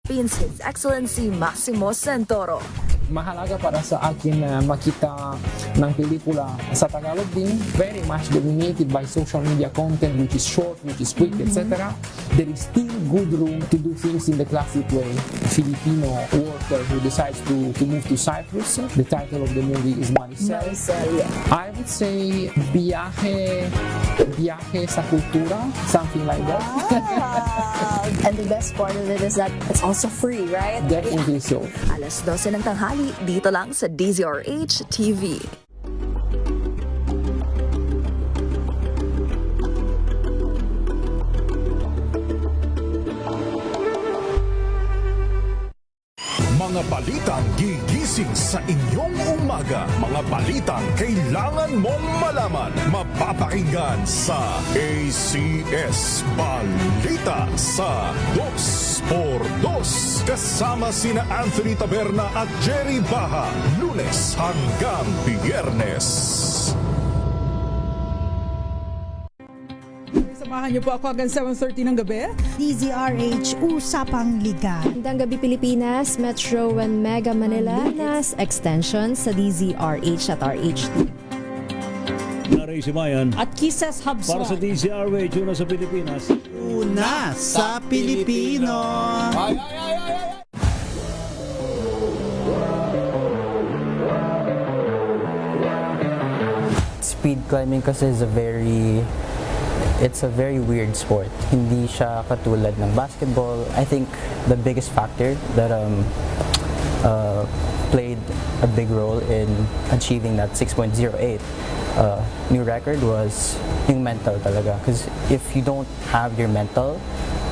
His Excellency Massimo Santoro. Mahalaga para sa akin na makita ng pelikula sa Tagalog din, very much dominated by social media content which is short, which is quick, etc. There is still good room to do things in the classic way. A Filipino worker who decides to move to Cyprus. The title of the movie is Maricel. I would say biyahe sa kultura, something like that. And the best part of it is that it's also free, right? Definitely so. Alas 12 ng tanghali, dito lang sa DZRH TV. Mga balitang gigising sa inyong umaga. Mga balitang kailangan mong malaman. Mapapakinggan sa ACS Balita sa 2x2. Kasama sina Anthony Taberna at Jerry Baha. Lunes hanggang Biyernes. Samahan niyo po ako hanggang 7:30 ng gabi. DZRH Usapang Liga. Magandang gabi Pilipinas, Metro and Mega Manila, Pilipinas, extension sa DZRH at RH2. Naray Simayan At Kisses Habsa. para sa DZRH, una sa Pilipinas. Una sa Pilipino. Speed climbing kasi is it's a very weird sport. Hindi siya katulad ng basketball. I think the biggest factor that played a big role in achieving that 6.08 new record was yung mental talaga. Because if you don't have your mental,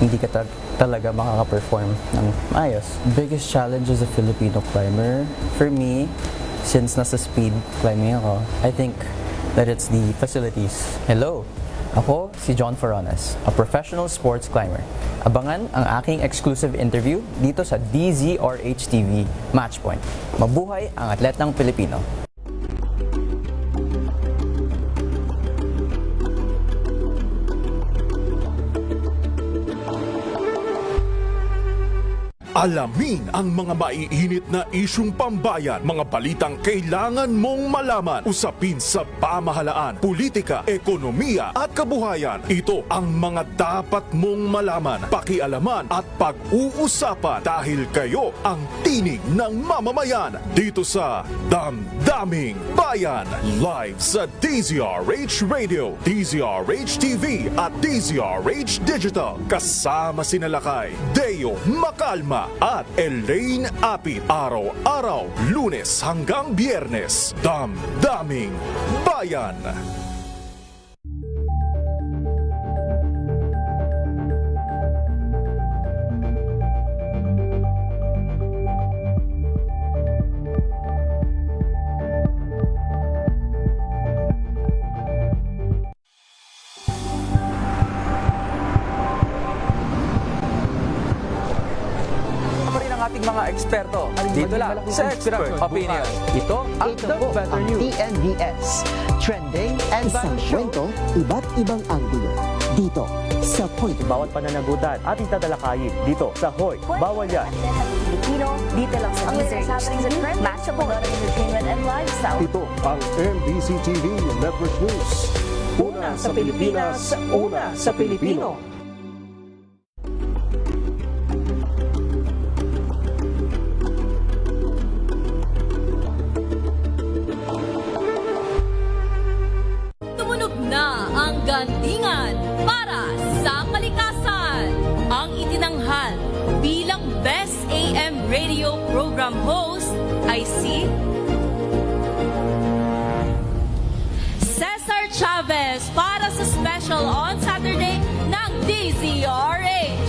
hindi ka talaga makaka-perform ng maayos. Biggest challenge as a Filipino climber, for me, since nasa speed climbing ako, I think that it's the facilities. Hello! Ako si John Forones, a professional sports climber. Abangan ang aking exclusive interview dito sa DZRH TV Matchpoint. Mabuhay ang atletang Pilipino. Alamin ang mga maiinit na isyung pambayan, mga balitang kailangan mong malaman, usapin sa pamahalaan, politika, ekonomiya at kabuhayan. Ito ang mga dapat mong malaman, pakialaman at pag-uusapan dahil kayo ang tinig ng mamamayan dito sa Damdaming Bayan. Live sa DZRH Radio, DZRH TV at DZRH Digital. Kasama sina Lakay, Deo Macalma at Elaine Apit. Araw-araw, Lunes hanggang Biyernes. Damdaming Bayan. ating mga eksperto. Dito lang sa Expert Opinion. Ito ang The Better News. TNVS. Trending and Isang kwento, iba't ibang anggulo. Dito sa Point. Bawat pananagutan ating tatalakayin dito sa Hoy. Bawal yan. Filipino, dito lang sa DZRH. Matchable entertainment and lifestyle. Ito ang MBC TV Network News. Una sa Pilipinas, una sa Pilipino. Gantingan para sa kalikasan. Ang itinanghal bilang Best AM Radio Program Host ay si Cesar Chavez para sa special on Saturday ng DZRH.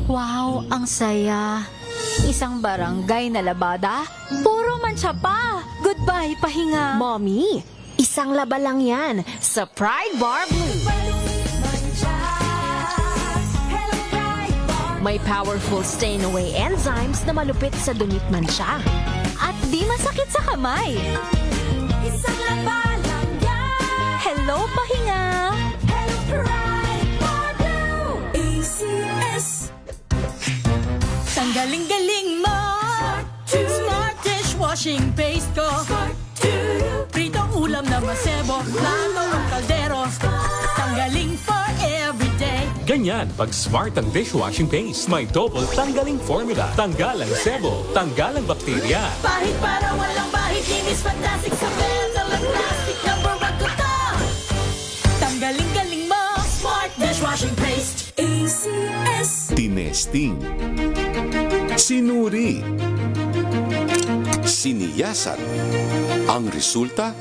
Wow, ang saya. Isang barangay na labada, puro mancha pa. Goodbye, pahinga. Mommy, isang laba lang yan sa Pride Bar Blue. May powerful stain-away enzymes na malupit sa dumit mansya. At di masakit sa kamay. Isang laban lang yan. Hello, pahinga! Hello, pride, Pardue. ACS. Tanggaling-galing mo. Smart dishwashing paste ko. Pritong ulam na masebo. Plato ang kaldero. Tanggaling for everyday. Ganyan pag smart ang dishwashing paste. May double tanggaling formula. Tanggal ang sebo, tanggal ang bakterya. Bahit para walang bahit. Linis fantastic sa metal at plastic. Number 1 ko to. Tanggaling-galing mo. Smart dishwashing paste. ACS. Tinesting, sinuri, siniyasan. Ang resulta?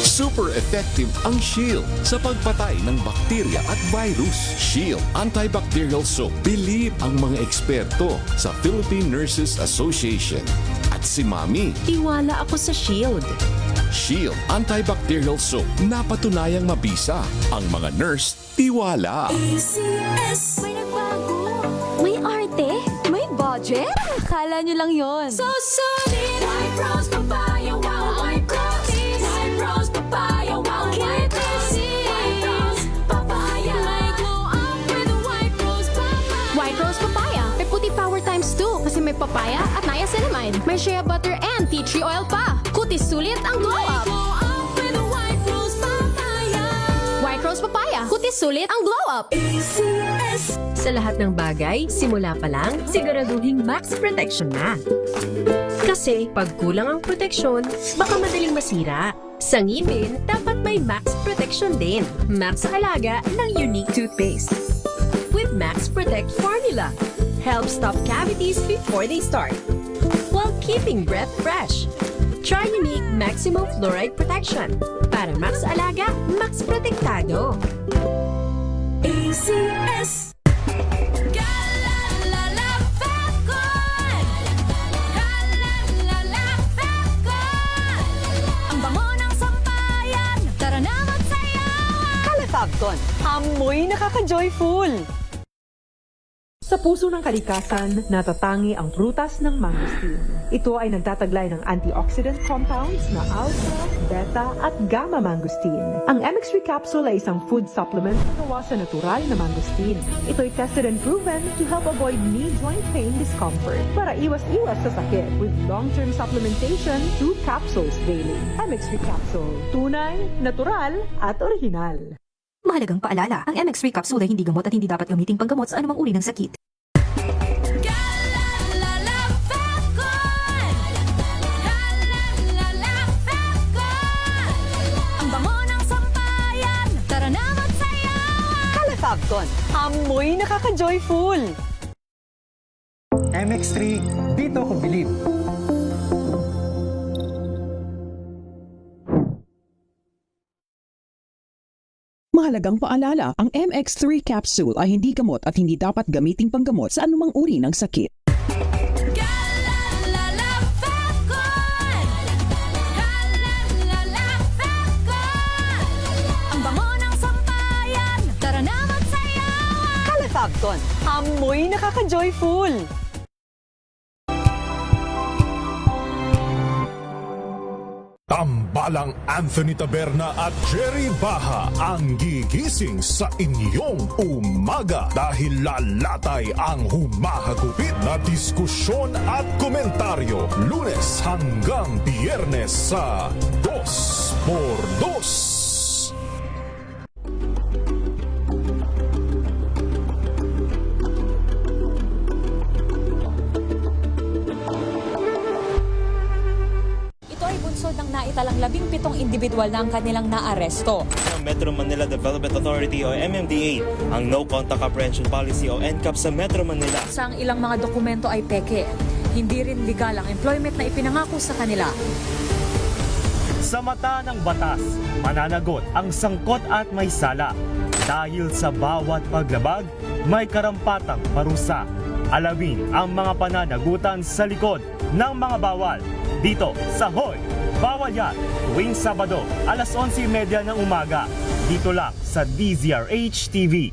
Super effective ang Shield sa pagpatay ng bakterya at virus. Shield Antibacterial Soap. Believe ang mga eksperto sa Philippine Nurses Association. At si Mami. Tiwala ako sa Shield. Shield Antibacterial Soap. Napatunayang mabisa. Ang mga nurse, tiwala. ACS. May nagbago. May arte. May budget. Akala nyo lang yon. So solid. White Rose Papaya. Wow, White Rose. White Rose Papaya. Wow, White Rose. White Rose Papaya. May glow up with the White Rose Papaya. White Rose Papaya. May puti power times 2 kasi may papaya at niacinamide. May shea butter and tea tree oil pa. Kutis sulit ang glow up. Glow up with the White Rose Papaya. White Rose Papaya. Kutis sulit ang glow up. ACS. Sa lahat ng bagay, simula pa lang, siguraduhing max protection na. Kasi pag kulang ang proteksyon, baka madaling masira. Sa ngipin, dapat may max protection din. Max sa halaga ng Unique Toothpaste. With Max Protect Formula, help stop cavities before they start, while keeping breath fresh. Try Unique Maximum Fluoride Protection. Para max alaga, max protektado. ACS. Ang bango ng sampayan. Tara na magsayawan. Calefabcon, amoy nakaka-joyful. Sa puso ng kalikasan, natatangi ang prutas ng mangosteen. Ito ay nagtataglay ng antioxidant compounds na alpha, beta at gamma mangosteen. Ang MX3 capsule ay isang food supplement na gawa sa natural na mangosteen. Ito ay tested and proven to help avoid knee joint pain discomfort para iwas-iwas sa sakit with long-term supplementation 2 capsules daily. MX3 capsule, tunay, natural at original. Mahalagang paalala, ang MX3 capsule ay hindi gamot at hindi dapat gamitin panggamot sa anumang uri ng sakit. Ang bango ng sampayan. Tara na magsayawan. Calefabcon, amoy nakaka-joyful. MX3, dito ko believe. Mahalagang paalala, ang MX3 capsule ay hindi gamot at hindi dapat gamiting panggamot sa anumang uri ng sakit. Ang bango ng sampayan. Tara na magsayawan. Calefabcon, amoy nakaka-joyful. Tambalang Anthony Taberna at Jerry Baha ang gigising sa inyong umaga dahil lalatay ang humahagupit na diskusyon at komentaryo Lunes hanggang Biyernes sa 2x2. Ng naitalang 17 individual na ang kanilang naaresto. Metro Manila Development Authority o MMDA ang No Contact Apprehension Policy o NCAP sa Metro Manila. Sa ang ilang mga dokumento ay peke. Hindi rin legal ang employment na ipinangako sa kanila. Sa mata ng batas, mananagot ang sangkot at may sala. Dahil sa bawat paglabag, may karampatang parusa. Alamin ang mga pananagutan sa likod ng mga bawal. Dito sa Hoy! Bawal yan, tuwing Sabado, alas 11:30 ng umaga. Dito lang sa DZRH TV.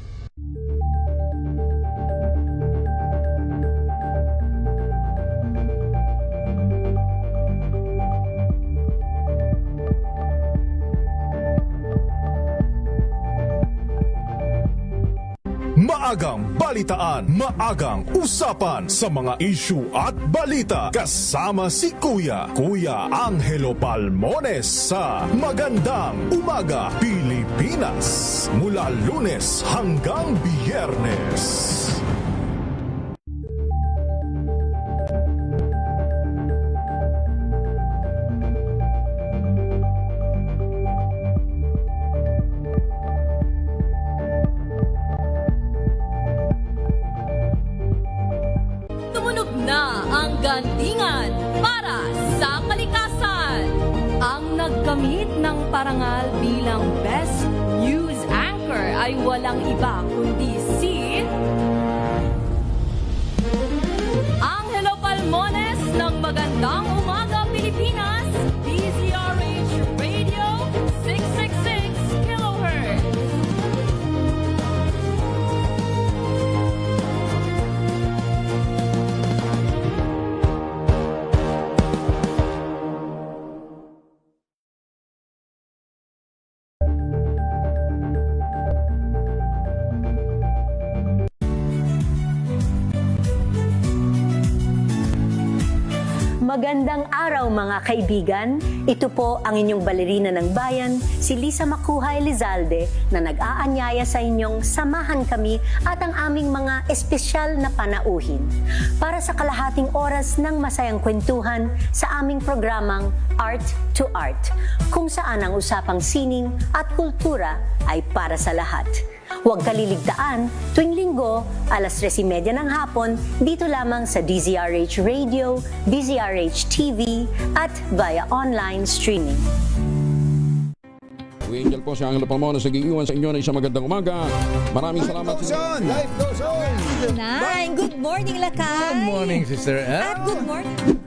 maagang balitaan, maagang usapan sa mga issue at balita. Kasama si Kuya Angelo Palmones sa Magandang Umaga Pilipinas. Mula Lunes hanggang Biyernes. Tumunog na ang gandingan para sa kalikasan. Ang nagkamit ng parangal bilang Best News Anchor ay walang iba kundi si Angelo Palmones ng Magandang Umaga Pilipinas, DZRH Radio 666 kHz. Magandang araw mga kaibigan. Ito po ang inyong balerina ng bayan, si Lisa Makuha Elizalde, na nag-aanyaya sa inyong samahan kami at ang aming mga espesyal na panauhin para sa kalahating oras ng masayang kwentuhan sa aming programang Art to Art, kung saan ang usapang sining at kultura ay para sa lahat. Huwag kaliligtaan, tuwing linggo, alas 3:30 ng hapon, dito lamang sa DZRH Radio, DZRH TV, at via online streaming. Angel po si Angelo Palmones, nag-iiwan sa inyo na isang magandang umaga. Maraming salamat. Life goes on! Nine, good morning, Lakay! Good morning, Sister Ann. At good morning.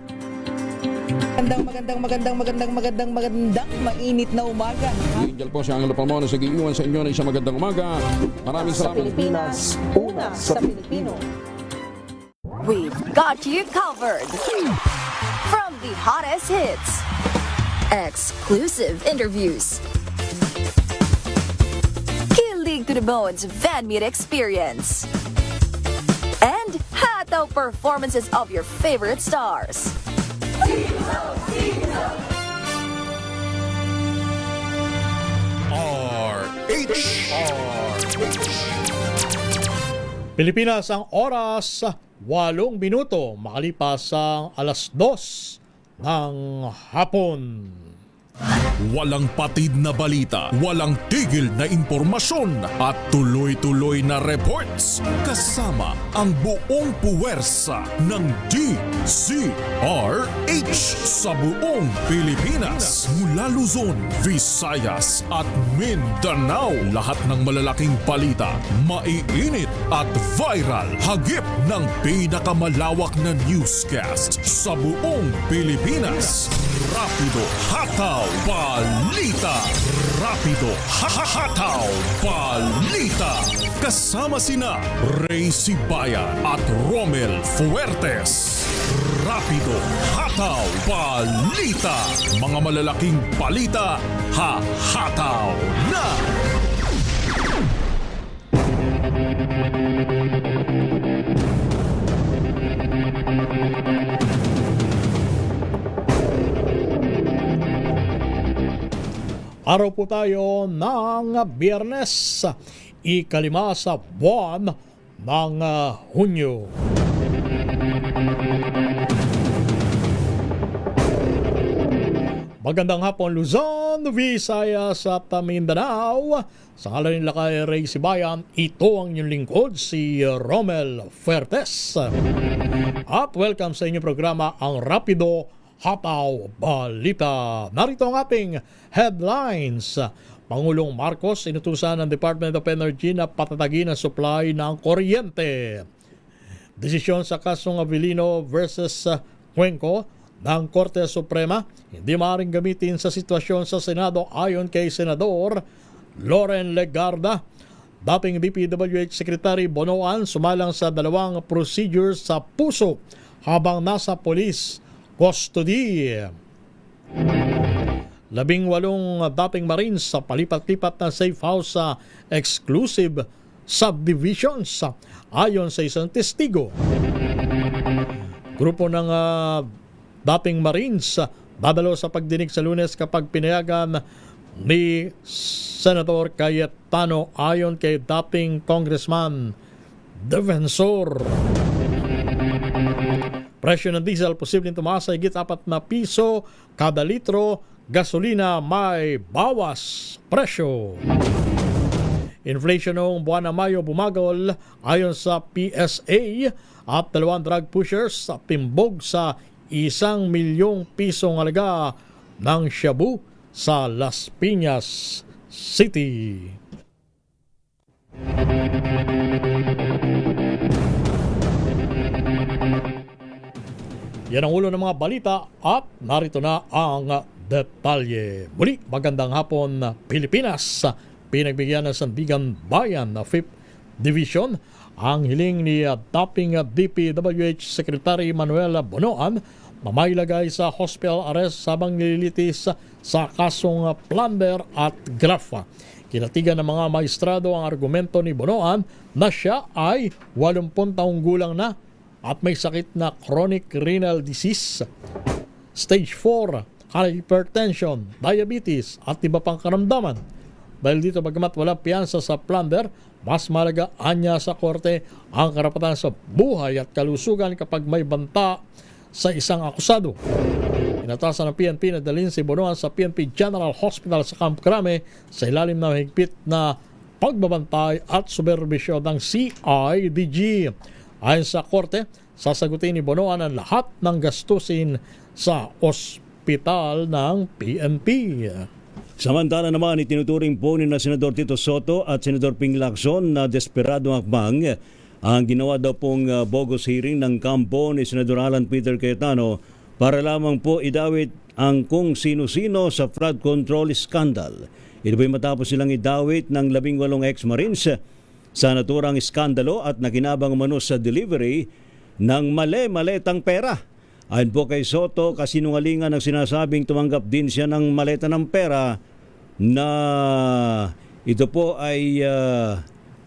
Magandang mainit na umaga. Angel po si Angelo Palmones, nag-iiwan sa inyo na isang magandang umaga. Maraming salamat. Pilipinas, una sa Pilipino. We've got you covered. From the hottest hits, exclusive interviews, kilig to the bones fan meet experience, and hataw performances of your favorite stars. Pilipinas, ang oras 8 minuto makalipas ang alas 2 ng hapon. Walang patid na balita, walang tigil na impormasyon at tuloy-tuloy na reports kasama ang buong puwersa ng DZRH sa buong Pilipinas. Mula Luzon, Visayas at Mindanao, lahat ng malalaking balita, maiinit at viral. Hagip ng pinakamalawak na newscast sa buong Pilipinas. Rapido Hataw Balita. Rapido Hataw Balita. Kasama sina Ray Sibayan at Romel Fuertes. Rapido Hataw Balita. Mga malalaking balita, hahataw na! Araw po tayo ng Biyernes, ikalima sa buwan ng Hunyo. Magandang hapon Luzon, Visayas at Mindanao. Sa ngalan nila kay Ray Sibayan, ito ang inyong lingkod, si Romel Fuertes. At welcome sa inyong programa, ang Rapido Hataw Balita. Narito ang ating headlines. Pangulong Marcos inutusan ng Department of Energy na patatagin ang supply ng kuryente. Desisyon sa kasong Avellino versus Cuenco ng Korte Suprema hindi maaaring gamitin sa sitwasyon sa Senado ayon kay Senador Loren Legarda. Dating DPWH Secretary Bonoan sumalang sa 2 procedures sa puso habang nasa police custody. 18 dating Marines sa palipat-lipat na safe house sa exclusive subdivisions ayon sa isang testigo. Grupo ng dating Marines dadalo sa pagdinig sa Lunes kapag pinayagan ni Senator Cayetano ayon kay dating Congressman Defensor. Presyo ng diesel posibleng tumaas sa higit 4 na piso kada litro. Gasolina may bawas presyo. Inflation noong buwan ng Mayo bumagal ayon sa PSA at 2 drug pushers timbog sa 1 milyong pisong halaga ng shabu sa Las Piñas City. Yan ang ulo ng mga balita at narito na ang detalye. Muli, magandang hapon Pilipinas. Pinagbigyan ng Sandigan Bayan na 5th Division ang hiling ni dating DPWH Secretary Manuel Bonoan na mailagay sa hospital arrest sabang nililitis sa kasong plunder at graft. Kinatigan ng mga maestrado ang argumento ni Bonoan na siya ay 80 taong gulang na at may sakit na chronic renal disease, stage 4, hypertension, diabetes at iba pang karamdaman. Dahil dito bagamat wala piyansa sa plunder, mas malaga anya sa korte ang karapatan sa buhay at kalusugan kapag may banta sa isang akusado. Inatasan ng PNP na dalhin si Bonoan sa PNP General Hospital sa Camp Crame sa ilalim ng higpit na pagbabantay at superbisyon ng CIDG. Ayon sa korte, sasagutin ni Bonoan ang lahat ng gastusin sa ospital ng PNP. Samantala naman, itinuturing po ni na Senador Tito Soto at Senador Ping Lacson na desperadong hakbang ang ginawa daw pong bogus hearing ng kampo ni Senador Alan Peter Cayetano para lamang po idawit ang kung sino-sino sa flood control scandal. Ito po'y matapos silang idawit ng 18 ex-Marines sa naturang iskandalo at nakinabang umano sa delivery ng mali-maletang pera. Ayon po kay Soto, kasinungalingan ang sinasabing tumanggap din siya ng maleta ng pera na ito po ay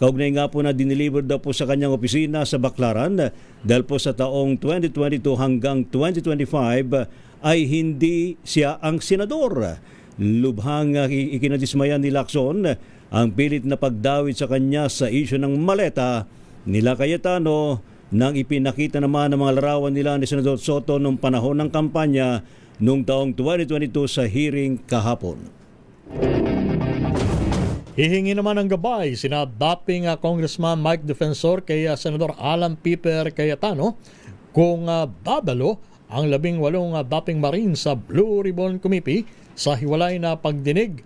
kaugnay nga po na dineliver daw po sa kanyang opisina sa Baclaran dahil po sa taong 2022 hanggang 2025 ay hindi siya ang senador. Lubhang ikinadismayan ni Lacson ang pilit na pagdawit sa kanya sa isyu ng maleta nila Cayetano nang ipinakita naman ng mga larawan nila ni Senador Soto noong panahon ng kampanya noong taong 2022 sa hearing kahapon. Hihingi naman ng gabay sina dating Congressman Mike Defensor kay Senador Alan Peter Cayetano kung dadalo ang 18 dating Marines sa Blue Ribbon Committee sa hiwalay na pagdinig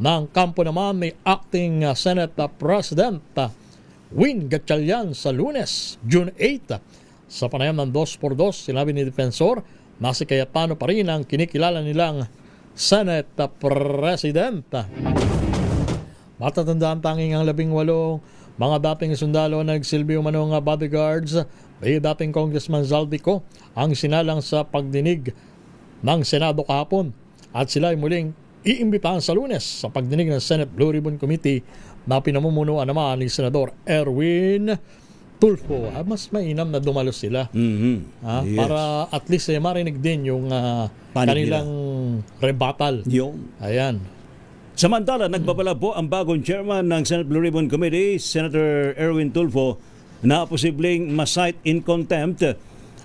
ng kampo naman ni Acting Senate President Win Gatchalian sa Lunes, June 8. Sa panayam ng 2x2, sinabi ni Defensor na si Cayetano pa rin ang kinikilala nilang Senate President. Matatandaan tanging ang 18 mga dating sundalo nagsilbi umanong bodyguards ay dating Congressman Zaldico ang sinalang sa pagdinig ng Senado kahapon at sila ay muling iimbitahan sa Lunes sa pagdinig ng Senate Blue Ribbon Committee na pinamumunuan naman ni Senador Erwin Tulfo. Mas mainam na dumalo sila Yes. para at least marinig din yung kanilang rebuttal. Ayan. Samantala, nagbabala po ang bagong chairman ng Senate Blue Ribbon Committee, Senator Erwin Tulfo, na posibleng ma-cite in contempt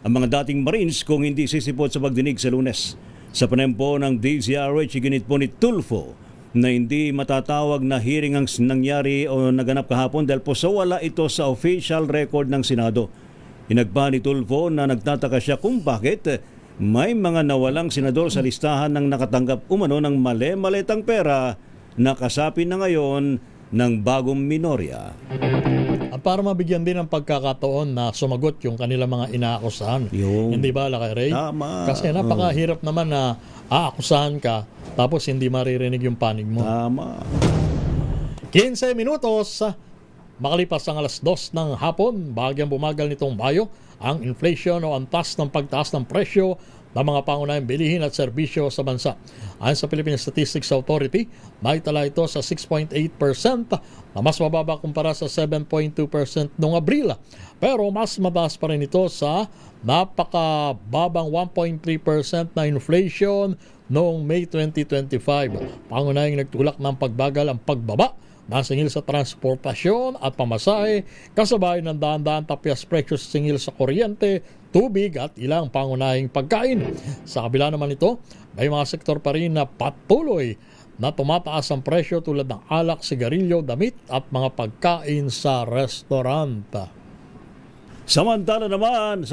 ang mga dating Marines kung hindi sisipot sa pagdinig sa Lunes. Sa panempo ng DZRH, iginit po ni Tulfo na hindi matatawag na hearing ang nangyari o naganap kahapon dahil po sa wala ito sa official record ng Senado. Inagpa ni Tulfo na nagtataka siya kung bakit may mga nawalang senador sa listahan ng nakatanggap umano ng mali-maletang pera na kasapi na ngayon ng bagong minorya. At para mabigyan din ng pagkakataon na sumagot yung kanilang mga inaakusahan. Hindi ba, Lakay Ray? Tama. Kasi napakahirap naman na aakusahan ka tapos hindi maririnig yung panig mo. Tama. 15 minutos makalipas ang 2:00 ng hapon, bahagyang bumagal nitong Mayo, ang inflation o antas ng pagtaas ng presyo ng mga pangunahing bilihin at serbisyo sa bansa. Ayon sa Philippine Statistics Authority, naitala ito sa 6.8% na mas mababa kumpara sa 7.2% noong Abril. Pero mas mataas pa rin ito sa napakababang 1.3% na inflation noong May 2025. Pangunahing nagtulak ng pagbagal ang pagbaba ng singil sa transportasyon at pamasahe, kasabay ng daan-daan tapyas presyo sa singil sa kuryente, tubig at ilang pangunahing pagkain. Sa kabila naman ito, may mga sektor pa rin na patuloy na tumataas ang presyo tulad ng alak, sigarilyo, damit at mga pagkain sa restaurant. Samantala naman,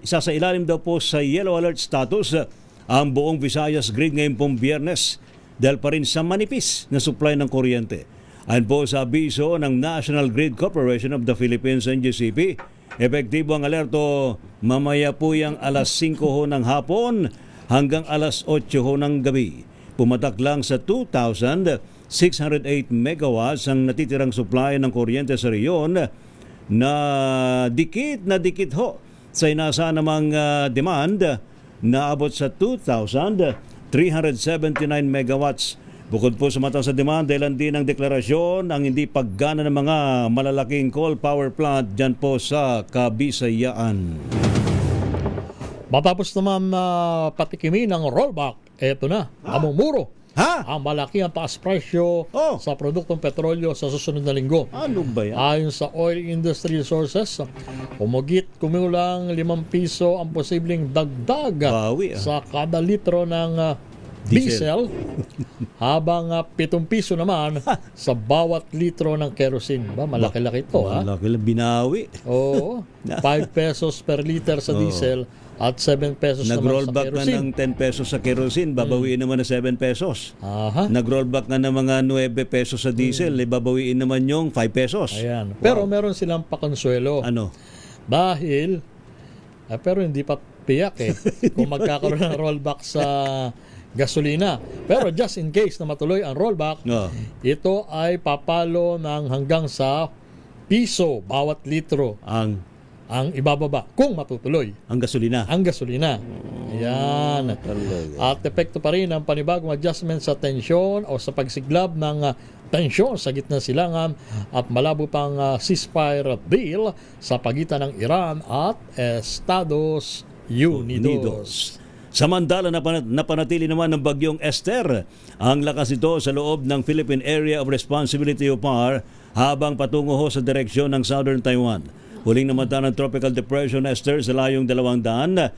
isasailalim daw po sa yellow alert status ang buong Visayas Grid ngayong pong Biyernes dahil pa rin sa manipis na supply ng kuryente. Ayon po sa abiso ng National Grid Corporation of the Philippines, NGCP, epektibo ang alerto mamaya po yung alas 5 ho ng hapon hanggang alas 8 ho ng gabi. Pumatak lang sa 2,608 megawatts ang natitirang supply ng kuryente sa reyon na dikit ho sa inasa namang demand na abot sa 2,379 megawatts. Bukod po sa mataas sa demand, dahilan din ang deklarasyon ang hindi paggana ng mga malalaking coal power plant dyan po sa Kabisayaan. Matapos naman patikimin ng rollback, eto na, namumuro. Ang malaki ang taas presyo sa produktong petrolyo sa susunod na linggo. Ano ba yan? Ayon sa Oil Industry Sources, kumulang 5 piso ang posibleng dagdag sa kada litro ng diesel habang 7 piso naman sa bawat litro ng kerosene. Malaki-laki ito. Malaki-laki, binawi. Oo. 5 pesos per liter sa diesel at 7 pesos naman sa kerosene. Nag-rollback na ng 10 pesos sa kerosene, babawiin naman na 7 pesos. Nag-rollback na ng mga 9 pesos sa diesel, babawiin naman yung 5 pesos. Ayan. Pero meron silang pakonsuelo. Ano? Dahil, pero hindi pa piyak kung magkakaroon ng rollback sa gasolina. Pero just in case na matuloy ang rollback, ito ay papalo ng hanggang sa piso bawat litro ang ibababa kung matutuloy ang gasolina. Ayan. At epekto pa rin ang panibagong adjustment sa tensyon o sa pagsiglab ng tensyon sa gitna silangan at malabo pang ceasefire deal sa pagitan ng Iran at Estados Unidos. Samantala, napanatili naman ng bagyong Esther ang lakas nito sa loob ng Philippine Area of Responsibility o PAR habang patungo ho sa direksyon ng Southern Taiwan. Huling namata ng Tropical Depression Esther sa layong 230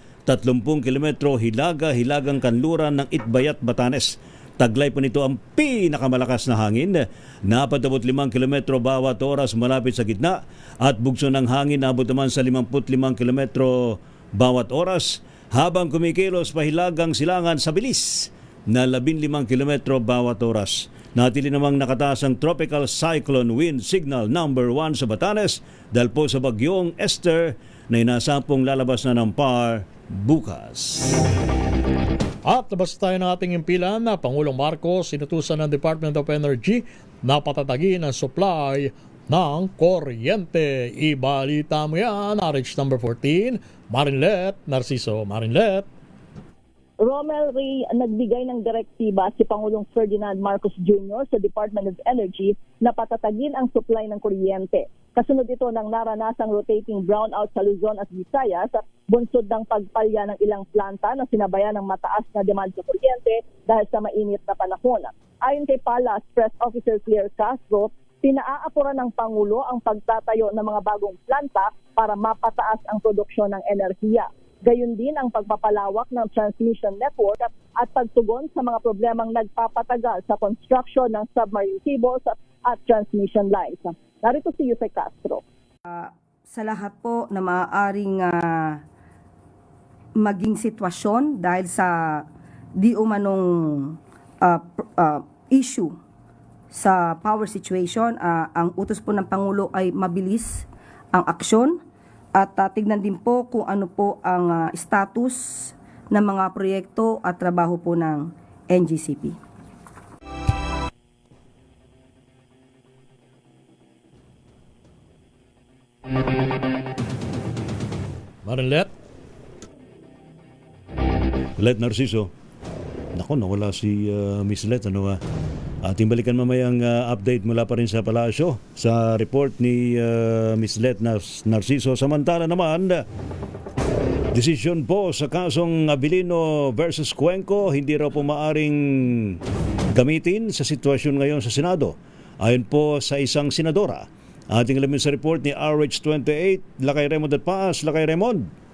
kilometro hilagang kanluran ng Itbayat, Batanes. Taglay po nito ang pinakamalakas na hangin na 45 kilometro bawat oras malapit sa gitna at bugso ng hangin na abot naman sa 55 kilometro bawat oras habang kumikilos pahilagang silangan sa bilis na 15 kilometro bawat oras. Natili namang nakataas ang Tropical Cyclone Wind Signal number 1 sa Batanes dahil po sa bagyong Esther na inasampong lalabas na ng PAR bukas. At nabasa tayo ng ating impilan na Pangulong Marcos sinutusan ng Department of Energy na patatagin ang supply ng kuryente. Ibalita mo yan, RH number 14, Marinlet Narciso. Marinlet. Romel Ray, nagbigay ng direktiba si Pangulong Ferdinand Marcos Jr. sa Department of Energy na patatagin ang supply ng kuryente. Kasunod ito ng naranasang rotating brownout sa Luzon at Visayas at bunsod ng pagpalya ng ilang planta na sinabayan ng mataas na demand sa kuryente dahil sa mainit na panahon. Ayon kay Palace Press Officer Claire Castro, pinaaapuran ng Pangulo ang pagtatayo ng mga bagong planta para mapataas ang produksyon ng enerhiya. Gayon din ang pagpapalawak ng transmission network at pagtugon sa mga problemang nagpapatagal sa construction ng submarine cables at transmission lines. Narito si Yusek Castro. Sa lahat po na maaaring maging sitwasyon dahil sa di umanong issue sa power situation, ang utos po ng Pangulo ay mabilis ang aksyon. At tignan din po kung ano po ang status ng mga proyekto at trabaho po ng NGCP. Marinlet. Let Narciso. Nako, nawala si Miss Let. Ating balikan mamayang update mula pa rin sa palasyo sa report ni Miss Let Narciso. Samantala naman, desisyon po sa kasong Abilino versus Cuenco, hindi raw po maaring gamitin sa sitwasyon ngayon sa Senado. Ayon po sa isang senadora. Ating alamin sa report ni RH28, Lakay Raymond at Paas. Lakay Raymond.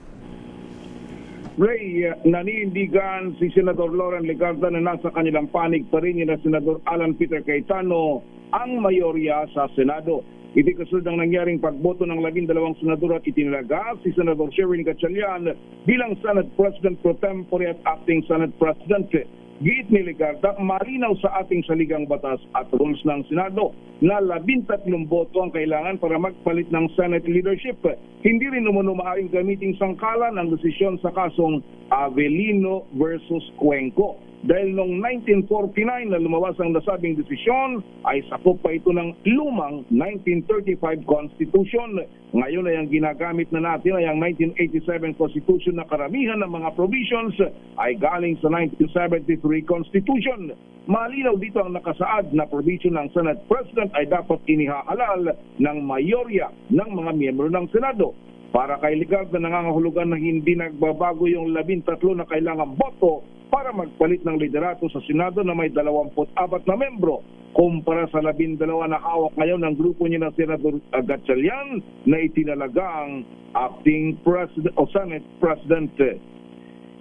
Ray, naniindigan si Senador Lauren Legarda na nasa kanilang panig pa rin na Senador Alan Peter Cayetano ang mayorya sa Senado. Iti kasunod ng nangyaring pagboto ng 12 senador at itinalaga si Senador Sherwin Gatchalian bilang Senate President pro tempore at acting Senate President. Giit ni Legarda, malinaw sa ating saligang batas at rules ng Senado na 13 boto ang kailangan para magpalit ng Senate leadership. Hindi rin umano maaaring gamiting sangkalan ang desisyon sa kasong Abilino versus Cuenco. Dahil noong 1949 na lumawas ang nasabing desisyon, ay sakop pa ito ng lumang 1935 Constitution. Ngayon ay ang ginagamit na natin ay ang 1987 Constitution na karamihan ng mga provisions ay galing sa 1973 Constitution. Malinaw dito ang nakasaad na provision ng Senate President ay dapat inihahalal ng mayorya ng mga miyembro ng Senado. Para kay Legarda, nangangahulugan na hindi nagbabago yung 13 na kailangang boto para magpalit ng liderato sa Senado na may 24 na membro kumpara sa 12 na hawak ngayon ng grupo niya ng Senador Gatchalian na itinalagang acting president o Senate President.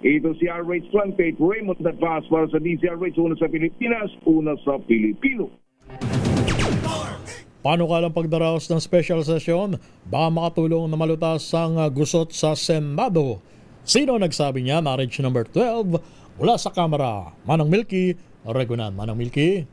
Ito si RH28 Raymond Advance para sa DZRH, una sa Pilipinas, una sa Pilipino. Paano ka lang pagdaraos ng special session? Baka makatulong na malutas ang gusot sa Senado. Sino nagsabi niya? Marriage number 12 mula sa Kamara. Manang Milky, Regunan. Manang Milky.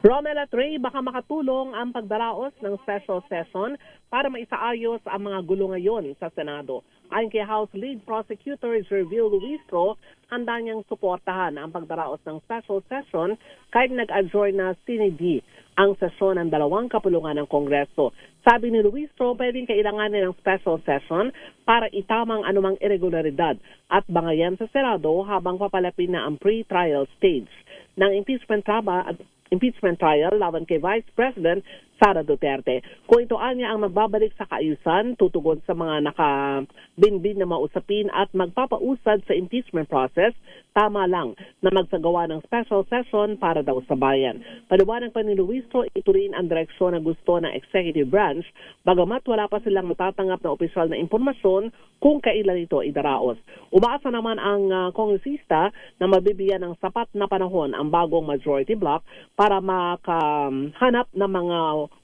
Romel at Ray, baka makatulong ang pagdaraos ng special session para maisaayos ang mga gulo ngayon sa Senado. Ayon kay House Lead Prosecutor Jervil Luistro, handa niyang suportahan ang pagdaraos ng special session kahit nag-adjourn na sinidi ang sesyon ng 2 kapulungan ng Kongreso. Sabi ni Luistro, pwedeng kailanganin ng special session para itamang anumang irregularidad at bangayan sa Senado habang papalapit na ang pre-trial stage ng impeachment trial laban kay Vice President Sara Duterte. Kung ito niya ang magbabalik sa kaayusan, tutugon sa mga nakabinbin na mausapin at magpapausad sa impeachment process, tama lang na magsagawa ng special session para daw sa bayan. Paliwanag pa ni Luistro, ito rin ang direksyon na gusto ng executive branch, bagamat wala pa silang matatanggap na opisyal na impormasyon kung kailan ito idaraos. Umaasa naman ang kongresista na mabibigyan ng sapat na panahon ang bagong majority bloc para makahanap ng mga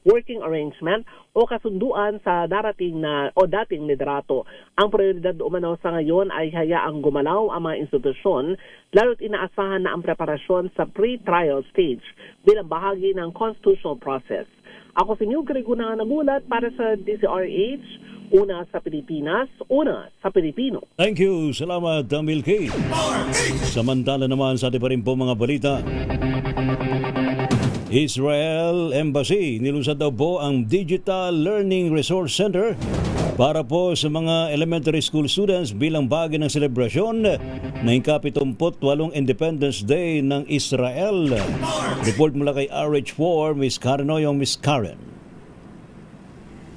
working arrangement o kasunduan sa dating liderato. Ang prioridad umano sa ngayon ay hayaang gumalaw ang mga institusyon, lalo't inaasahan na ang preparasyon sa pre-trial stage bilang bahagi ng constitutional process. Ako si New Gregorio nagulat para sa DZRH, una sa Pilipinas, una sa Pilipino. Thank you. Salamat, Milky. Samantala naman sa ating pa rin po mga balita. Israel Embassy, nilunsad daw po ang Digital Learning Resource Center para po sa mga elementary school students bilang bahagi ng selebrasyon ng ika-78 Independence Day ng Israel. Report mula kay RH4, Ms. Karen Oyong, Ms. Karen.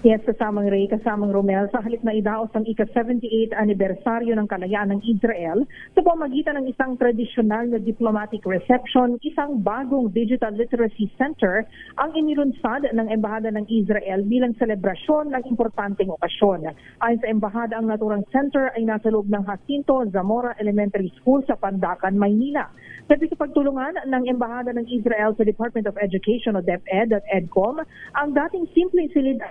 Yes, kasamang Ray, kasamang Romel, sa halip na idaos ang ika-78 anibersaryo ng kalayaan ng Israel sa pamamagitan ng isang tradisyonal na diplomatic reception, isang bagong Digital Literacy Center ang inilunsad ng Embahada ng Israel bilang selebrasyon ng importanteng okasyon. Ayon sa Embahada, ang naturang center ay nasa loob ng Jacinto Zamora Elementary School sa Pandacan, Maynila. Sa pagtulungan ng Embahada ng Israel sa Department of Education o DepEd at EDCOM, ang dating simpleng silid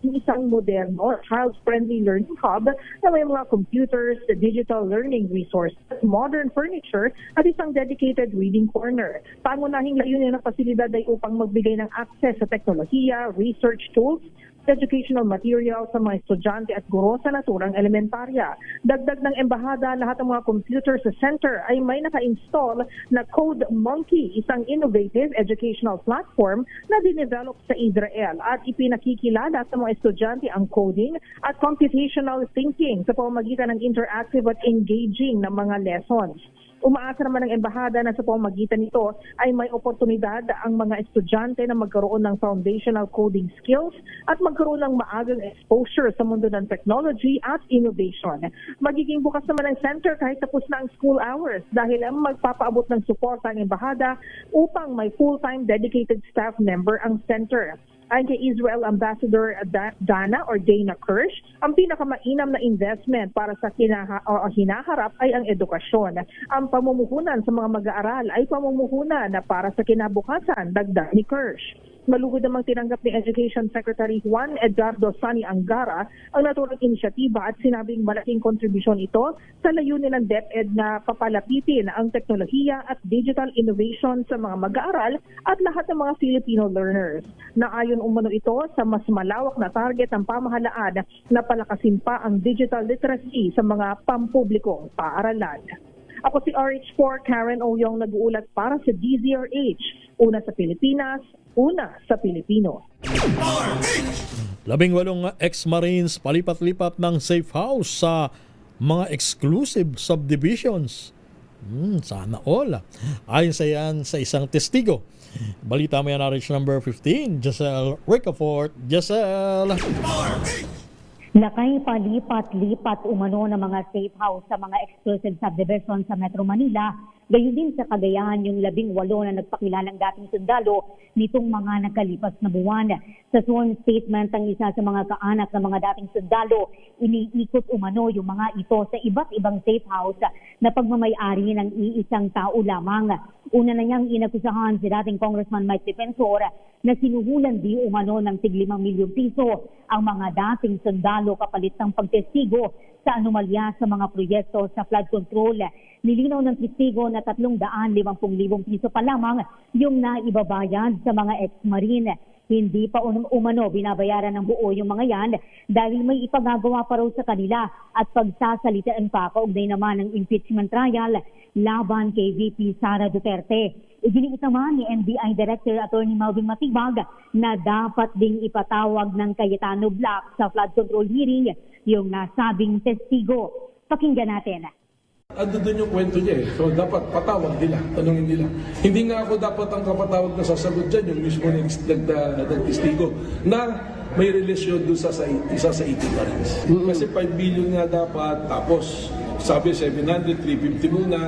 isang moderno, child-friendly learning hub na may mga computers, digital learning resources, modern furniture at isang dedicated reading corner. Pangunahing layunin ng pasilidad ay upang magbigay ng access sa teknolohiya, research tools, educational material sa mga estudyante at guro sa naturang elementarya. Dagdag ng embahada, lahat ng mga computer sa center ay may naka-install na Code Monkey, isang innovative educational platform na dinevelop sa Israel at ipinakikilala sa mga estudyante ang coding at computational thinking sa pamamagitan ng interactive at engaging na mga lessons. Umaasa naman ng embahada na sa pamamagitan nito ay may oportunidad ang mga estudyante na magkaroon ng foundational coding skills at magkaroon ng maagang exposure sa mundo ng technology at innovation. Magiging bukas naman ang center kahit tapos na ang school hours dahil ang magpapaabot ng suporta ang embahada upang may full-time dedicated staff member ang center. Ayon kay Israel Ambassador Dana Kirsch, ang pinakamainam na investment para sa hinaharap ay ang edukasyon. Ang pamumuhunan sa mga mag-aaral ay pamumuhunan na para sa kinabukasan, dagdag ni Kirsch. Malugod namang tinanggap ni Education Secretary Juan Edgardo Sani Angara ang naturang inisyatiba at sinabing malaking kontribusyon ito sa layunin ng DepEd na papalapitin ang teknolohiya at digital innovation sa mga mag-aaral at lahat ng mga Filipino learners. Naayon umano ito sa mas malawak na target ng pamahalaan na palakasin pa ang digital literacy sa mga pampublikong paaralan. Ako si RH4 Karen Oyong nag-uulat para sa DZRH. Una sa Pilipinas, una sa Pilipino. 18 ex-Marines palipat-lipat ng safe house sa mga exclusive subdivisions. Sana all. Ayon sa yan sa isang testigo. Balita mo yan RH number 15, Giselle Ricafort. Giselle! Lakay palipat-lipat umano ng mga safe house sa mga exclusive subdivision sa Metro Manila. Gayon din sa Cagayan yung 18 na nagpakilalang dating sundalo nitong mga nakalipas na buwan. Sa sworn statement ang isa sa mga kaanak ng mga dating sundalo, iniikot umano yung mga ito sa iba't ibang safe house na pagmamayari ng iisang tao lamang. Una na niyang inakusahan si dating Congressman Mike Defensor na sinuhulan di umano ng tig-5 milyong piso ang mga dating sundalo kapalit ng pagtestigo sa anomalya sa mga proyekto sa flood control. Nilinaw ng testigo na 350,000 piso pa lamang yung naibabayad sa mga ex-marine. Hindi pa umano binabayaran ng buo yung mga yan dahil may ipagagawa pa raw sa kanila at pagsasalitaan pa kaugnay naman ng impeachment trial laban kay VP Sara Duterte. Iginiit naman ni NBI Director Attorney Melvin Matibag na dapat ding ipatawag ng Cayetano Black sa flood control hearing yung nasabing testigo. Pakinggan natin. Ando doon yung kwento niya eh. So dapat patawag nila, tanungin nila. Hindi nga ako dapat ang kapatawag na sasagot dyan, yung mismo nagtestigo na may relasyon doon sa isa sa 18 Marines. Kasi 5 billion nga dapat, tapos sabi 700, 350 muna.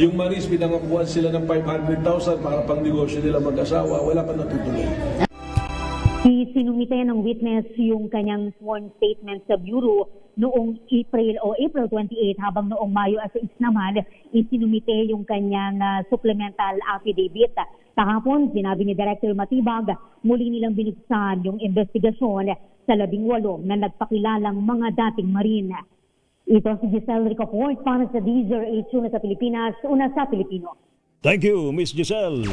Yung Marines, pinangakuhan sila ng 500,000 para pang negosyo nila mag-asawa, wala pa natutuloy. Sinumite ng witness yung kanyang sworn statement sa Bureau noong April 28 habang noong Mayo 6 naman isinumite yung kanyang supplemental affidavit. Kahapon, sinabi ni Director Matibag, muli nilang binuksan yung investigasyon sa 18 na nagpakilalang mga dating Marine. Ito si Giselle Ricafort para sa DZRH, una sa Pilipinas, una sa Pilipino. Thank you, Miss Giselle.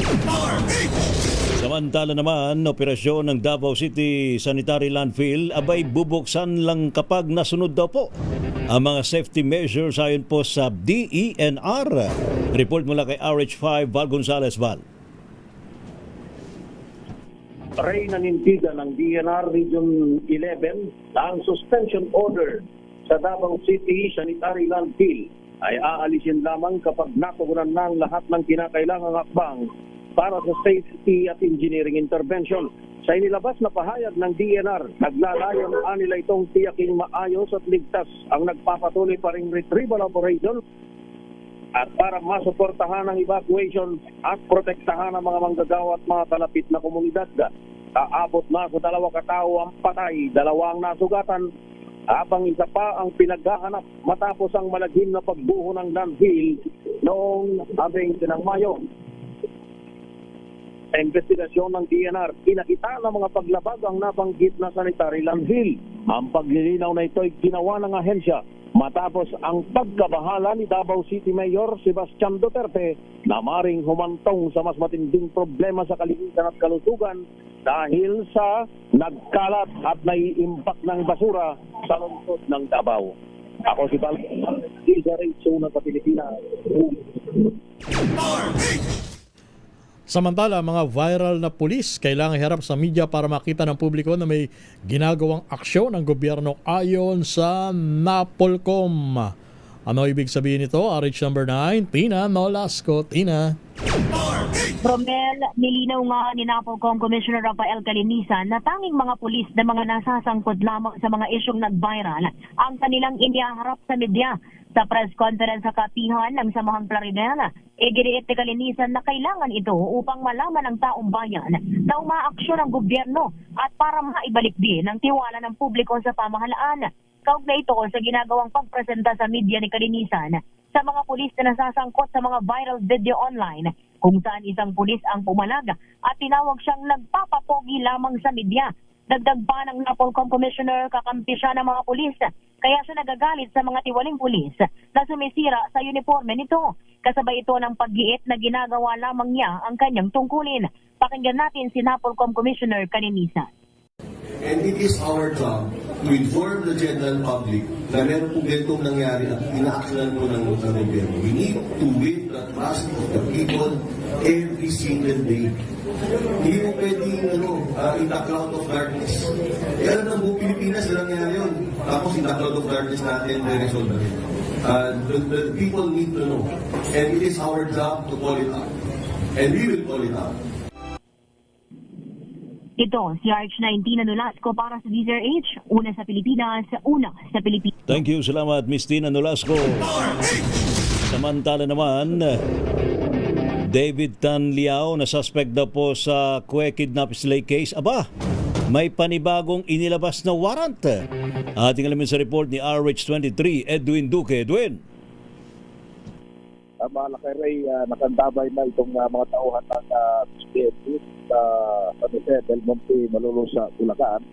Samantala naman, operasyon ng Davao City Sanitary Landfill abay bubuksan lang kapag nasunod daw po ang mga safety measures ayon po sa DENR. Report mula kay RH5 Val Gonzalez. Val. Ray, nanindigan ng DENR Region 11 na ang suspension order sa Davao City Sanitary Landfill ay aalisin lamang kapag natugunan ng lahat ng kinakailangang hakbang para sa safety at engineering intervention. Sa inilabas na pahayag ng DENR, naglalayon nila itong tiyaking maayos at ligtas ang nagpapatuloy pa ring retrieval operation at para masuportahan ang evacuation at protektahan ang mga manggagawa at mga kalapit na komunidad. Aabot na sa 2 katao ang patay, 2 ang nasugatan, habang isa pa ang pinaghahanap matapos ang malaghim na pagbuho ng landfill noong 20 ng Mayo. Sa investigasyon ng DENR, pinakita ng mga paglabag ang nabanggit na sanitary landfill. Ang paglilinaw na ito ay ginawa ng ahensya matapos ang pagkabahala ni Davao City Mayor Sebastian Duterte na maring humantong sa mas matinding problema sa kalinisan at kalusugan dahil sa nagkalat at naiimbak ng basura sa lungsod ng Davao. Ako si Balcon, sa Radio ng Pilipinas. Samantala, mga viral na pulis kailangan harap sa media para makita ng publiko na may ginagawang aksyon ng gobyerno ayon sa NAPOLCOM. Ano ibig sabihin nito? RH number 9, Tina Nolasco. Tina. Romel, nilinaw nga ni NAPOLCOM Commissioner Rafael Calinisan na tanging mga pulis na mga nasasangkot lamang sa mga isyong nag-viral ang kanilang inihaharap sa media. Sa press conference sa kapihan ng Samahang Plaridel, iginiit ni Calinisan na kailangan ito upang malaman ng taong bayan na umaaksyon ang gobyerno at para maibalik din ang tiwala ng publiko sa pamahalaan. Kaugnay ito sa ginagawang pagpresenta sa media ni Calinisan sa mga pulis na nasasangkot sa mga viral video online kung saan isang pulis ang pumalag at tinawag siyang nagpapapogi lamang sa media. Dagdag pa ng NAPOLCOM Commissioner, kakampi siya ng mga pulis, kaya siya nagagalit sa mga tiwaling pulis na sumisira sa uniforme nito. Kasabay ito ng paggiit na ginagawa lamang niya ang kanyang tungkulin. Pakinggan natin si NAPOLCOM Commissioner Calinisan. And it is our job to inform the general public na meron po ganitong nangyari at ina-actionan po ng gobyerno. We need to win the trust of the people every single day. Hindi mo pwedeng in the cloud of darkness. Kaya alam ng buong Pilipinas na nangyari yun. Tapos in the cloud of darkness natin resolve na rin. The people need to know. And it is our job to call it out. And we will call it out. Ito, si RH19 Nolasco para sa DZRH, una sa Pilipinas, una sa Pilipinas. Thank you. Salamat, Miss Tina Nolasco. Samantala naman, David Tan Liao na suspect daw po sa Kwe Kidnap Slay case. Aba, may panibagong inilabas na warrant. Ating alamin sa report ni RH23, Edwin Duque. Edwin. Malaki Ray, nakandabay na itong mga tauhan ng PNP sa San Jose del Monte, Malulusa, Bulacan.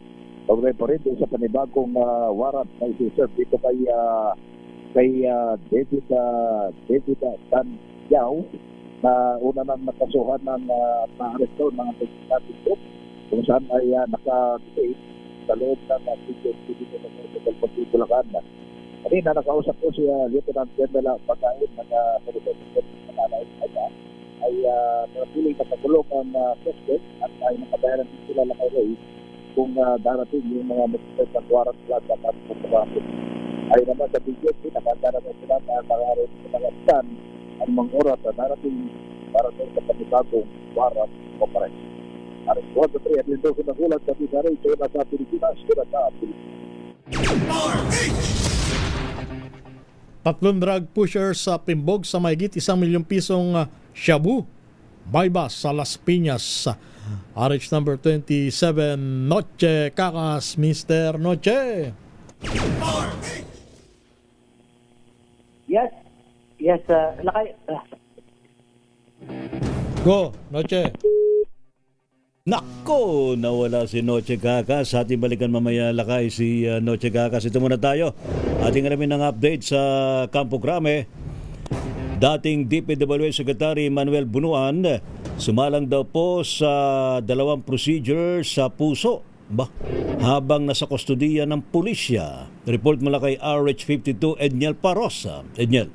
Pagre po rin sa panibagong warrant na isi-serve dito kay David Tan Liao na una nang nakasuhan ng na-aresto ng Legislative Group kung saan ay naka-stay sa loob ng PNP dito sa del Monte, Bulacan. Kanina nakausap ko si Lieutenant General Pagkain ng Pagkain ay napiling na pagulong ang suspect at ay nakabayaran din sila lang kay kung darating yung mga mag-step ng warrant flag at pagkakapit. Ay naman sa BJP, nakandara na sila na nakaroon sa mga stand ang mga oras na darating para sa panibagong warrant operation. Aris 1-3 at lindog na kulat sa Pizarray, ito na sa Pilipinas, ito na sa Pilipinas. 3 drug pushers sa Pimbog sa mahigit 1 milyong pisong shabu bypass sa Las Piñas. RH number 27, Noche Cacas, Mr. Noche. Yes, lakay. Go, Noche. Nako, nawala si Noche Cacas. Ating balikan mamaya lakay si Noche Cacas. Ito muna tayo. Ating alamin ng update sa Campo Crame. Dating DPWH Secretary Manuel Bunuan, sumalang daw po sa 2 procedure sa puso habang nasa kustodiya ng pulisya. Report mula kay RH52 Edniel Parosa. Edniel.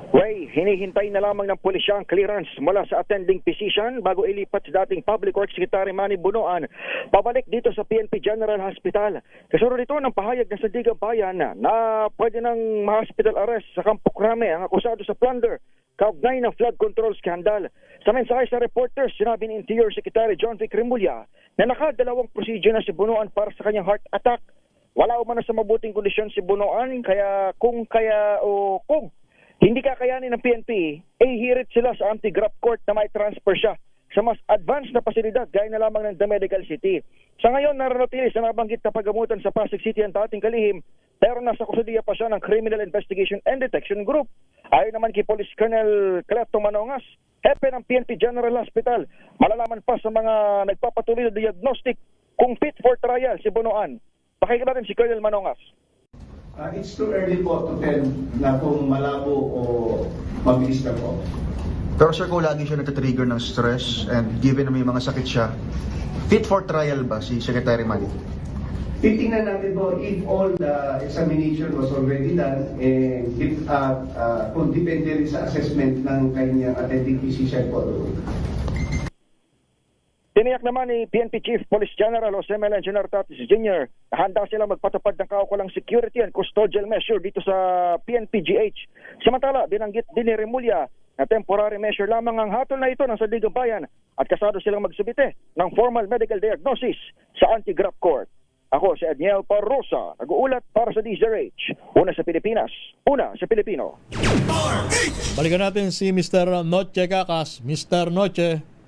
Ray, hinihintay na lamang ng pulisya ang clearance mula sa attending physician bago ilipat sa dating Public Works Secretary Manny Bunuan pabalik dito sa PNP General Hospital. Kasunod nito ng pahayag ng Sandigan Bayan na pwede ng ma-hospital arrest sa Campo Crame ang akusado sa plunder kaugnay ng flood control scandal. Sa mensahe sa reporters, sinabi ni Interior Secretary John Vic Remulla na naka-2 procedure na si Bunuan para sa kanyang heart attack. Wala umano sa mabuting kondisyon si Bunuan, kung hindi kakayanin ng PNP, hirit sila sa anti-graft court na may transfer siya sa mas advanced na pasilidad gaya na lamang ng The Medical City. Sa ngayon, naranatili sa nabanggit na paggamutan sa Pasig City ang dating kalihim, pero nasa kusudiya pa siya ng Criminal Investigation and Detection Group. Ayon naman kay Police Colonel Cleto Manongas, hepe ng PNP General Hospital, malalaman pa sa mga nagpapatuloy na diagnostic kung fit for trial si Bunuan. Pakinggan natin si Colonel Manongas. It's too early po to tell na kung malabo o mabilis na po. Pero sir, kung lagi siya nagtatrigger ng stress and given na may mga sakit siya, fit for trial ba si Secretary Manny? Titingnan natin po if all the examination was already done and if, kung depende rin sa assessment ng kanyang attending physician po. Tiniyak naman ni PNP Chief Police General Jose Mel Engineer Tatis Jr. na handa silang magpatupad ng kaukulang security and custodial measure dito sa PNP-GH. Samantala, binanggit din ni Remulla na temporary measure lamang ang hatol na ito ng Sandigan Bayan at kasado silang magsubite ng formal medical diagnosis sa anti-graft court. Ako si Edniel Parrosa, nag-uulat para sa DZRH. Una sa Pilipinas, una sa Pilipino. Balikan natin si Mr. Noche Cacas. Mr. Noche.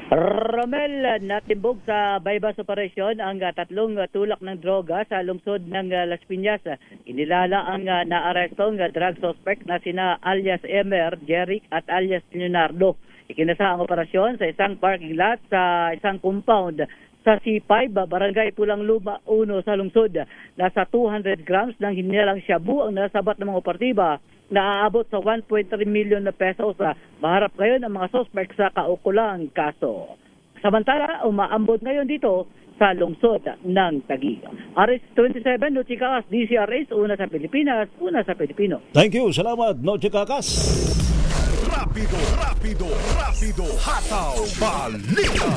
Romel, natimbog sa bypass operation ang tatlong tulak ng droga sa lungsod ng Las Piñas. Inilala ang naarestong drug suspect na sina alias Emer, Jeric at alias Leonardo. Ikinasa ang operasyon sa isang parking lot sa isang compound sa C5, Barangay Pulang Luma 1 sa lungsod. Nasa 200 grams ng hinilang shabu ang nasabat ng mga operatiba na aabot sa 1.3 million na pesos. Maharap ngayon ang mga suspect sa kaukulang kaso. Samantala, umaambot ngayon dito sa lungsod ng Taguig. RS27, Noche Cacas, DZRH, una sa Pilipinas, una sa Pilipino. Thank you. Salamat, Noche Cacas. Rapido, hataw, balita.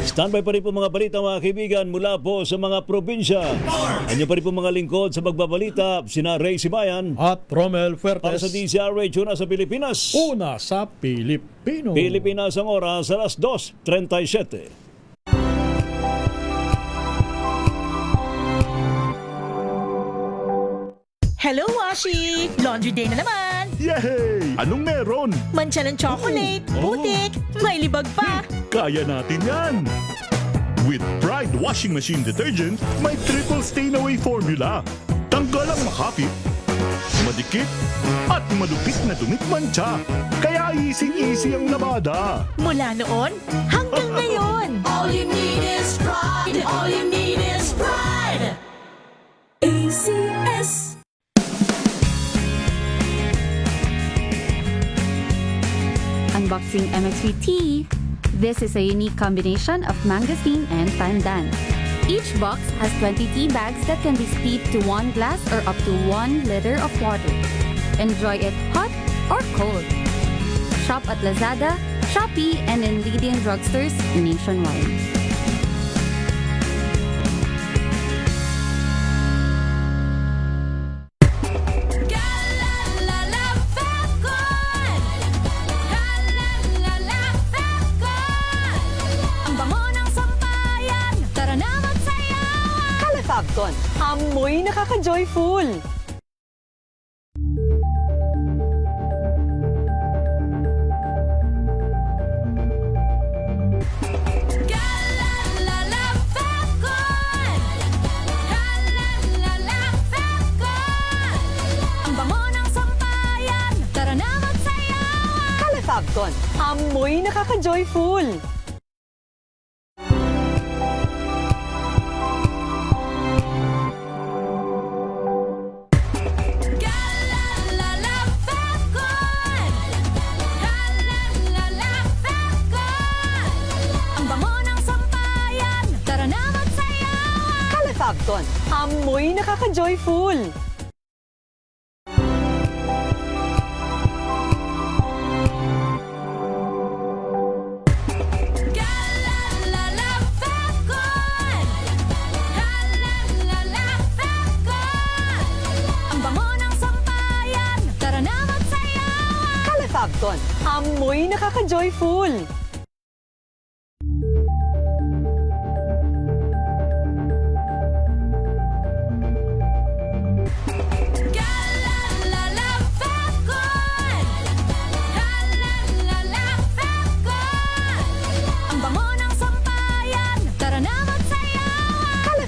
Standby pa rin po mga balita mga kaibigan mula po sa mga probinsya. Ano pa rin po mga lingkod sa magbabalita, sina Ray Sibayan at Romel Fuertes. Para sa DZRH, una sa Pilipinas. Una sa Pilipino. Pilipinas ang oras, alas 2:37. Hello, Washi! Laundry day na naman! Yay! Anong meron? Mancha ng chocolate, putik, may libag pa! Kaya natin yan! With Pride Washing Machine Detergent, may triple stain-away formula. Tanggal ang makapit, madikit, at malupit na dumit mancha. Kaya easy-easy ang labada. Mula noon hanggang ngayon! All you need is pride. All you need is pride. ACS. Unboxing MXV Tea. This is a unique combination of mangosteen and pandan. Each box has 20 tea bags that can be steeped to 1 glass or up to 1 liter of water. Enjoy it hot or cold. Shop at Lazada, Shopee, and in leading drugstores nationwide. Fabcon, amoy nakaka-joyful! Ang bango ng sampayan, tara na magsayawan! Kala Fabcon, amoy nakaka-joyful! Fabcon, amoy nakaka-joyful! Ang bango ng sampayan, tara na magsayawan! Kala Fabcon, amoy nakaka-joyful!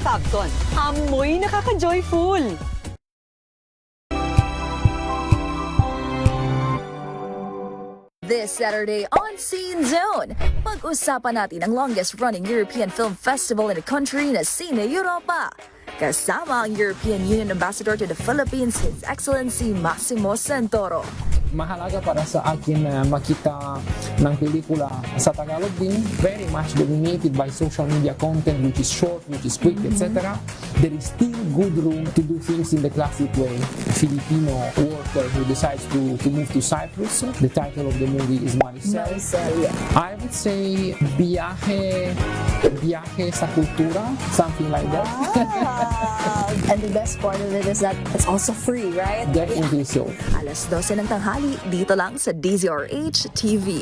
Fabcon, amoy nakaka-joyful! This Saturday on Scene Zone, pag-usapan natin ang longest-running European Film Festival in the country na Cine Europa. kasama ang European Union Ambassador to the Philippines, His Excellency Massimo Santoro. Mahalaga para sa akin na makita ng pelikula sa Tagalog din, very much dominated by social media content which is short, which is quick, etc. There is still good room to do things in the classic way. A Filipino worker who decides to move to Cyprus. The title of the movie is Maricel. I would say biyahe sa kultura, something like that. And the best part of it is that it's also free, right? Definitely so. Alas 12 ng tanghali, dito lang sa DZRH TV.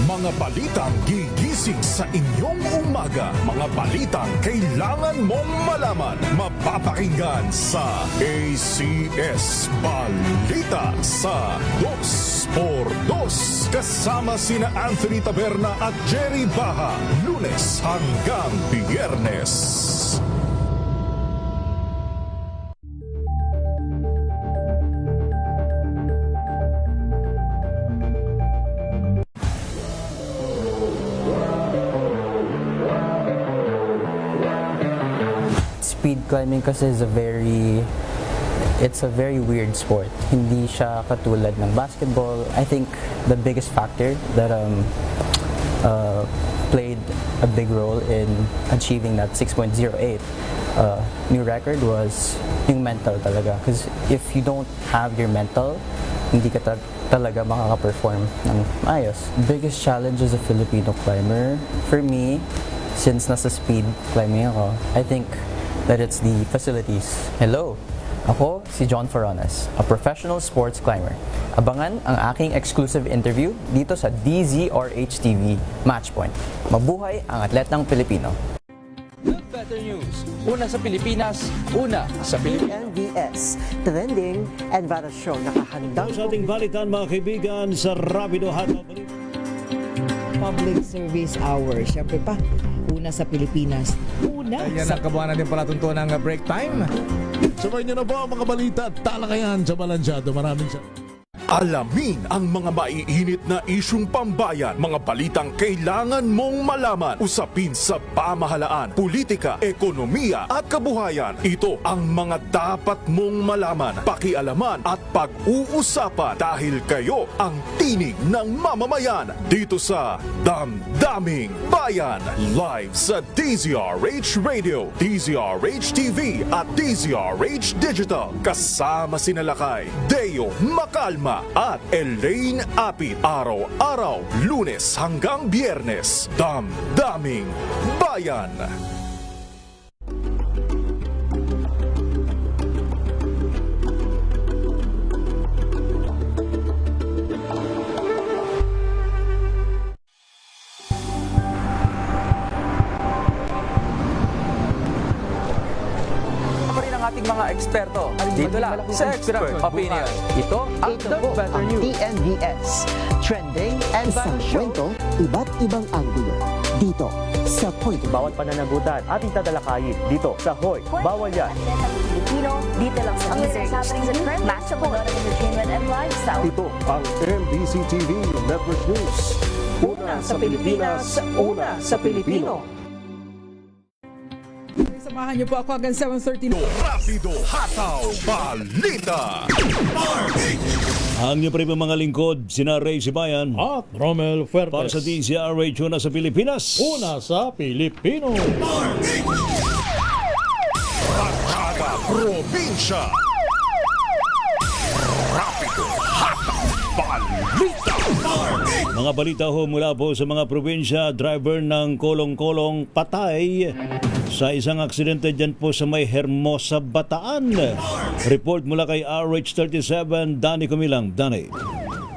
Mga balitang gigising sa inyong umaga. Mga balitang kailangan mong malaman. Mapapakinggan sa ACS Balita sa 2x2. Kasama sina Anthony Taberna at Jerry Baha. Lunes hanggang Biyernes. Speed climbing kasi is it's a very weird sport. Hindi siya katulad ng basketball. I think the biggest factor that played a big role in achieving that 6.08 new record was yung mental talaga. Because if you don't have your mental, hindi ka talaga makaka-perform ng maayos. Biggest challenge as a Filipino climber, for me, since nasa speed climbing ako, I think that it's the facilities. Hello, ako si John Forones, a professional sports climber. Abangan ang aking exclusive interview dito sa DZRH TV Matchpoint. Mabuhay ang atletang Pilipino. Good Better News. Una sa Pilipinas, una sa Pilipinas. PNBS, trending and viral show. Nakahandang Sa ating balitan mga kaibigan sa Rapido Hataw Balita. Public Service Hour. Siyempre pa, una sa Pilipinas. Una Ayan sa... ang kabuhanan din palatuntuan ng break time. Sabay niyo na po ang mga balita at talakayan sa Balansyado. Maraming salamat. Alamin ang mga maiinit na isyung pambayan, mga balitang kailangan mong malaman, usapin sa pamahalaan, politika, ekonomiya at kabuhayan. Ito ang mga dapat mong malaman, pakialaman at pag-uusapan dahil kayo ang tinig ng mamamayan dito sa Damdaming Bayan. Live sa DZRH Radio, DZRH TV at DZRH Digital. Kasama sina Lakay, Deo Macalma at Elaine Apit. Araw-araw, Lunes hanggang Biyernes. Damdaming Bayan. Ating mga eksperto. Dito lang sa Expert Opinion. Ito ang The Better News. PNBS, trending and viral show. Kwento, iba't ibang anggulo. Dito sa Point. Bawat pananagutan ating tatalakayin dito sa Hoy. Bawal yan. Pilipino, dito lang sa DZRH TV, Match of Entertainment and Lifestyle. Ito ang MBC TV Network News. Una sa Pilipinas, una sa Pilipino. Samahan niyo po ako hanggang 7:30. Rapido Hataw Balita. Ang niyo primo mga lingkod, sina Ray Sibayan at Romel Fuertes. Para sa DZRH, una sa Pilipinas. Una sa Pilipino. Barkada Probinsya. Rapido Hataw Balita. Mga balita ho mula po sa mga probinsya. Driver ng kolong-kolong patay sa isang aksidente dyan po sa may Hermosa, Bataan. Report mula kay RH37, Danny Kumilang. Danny.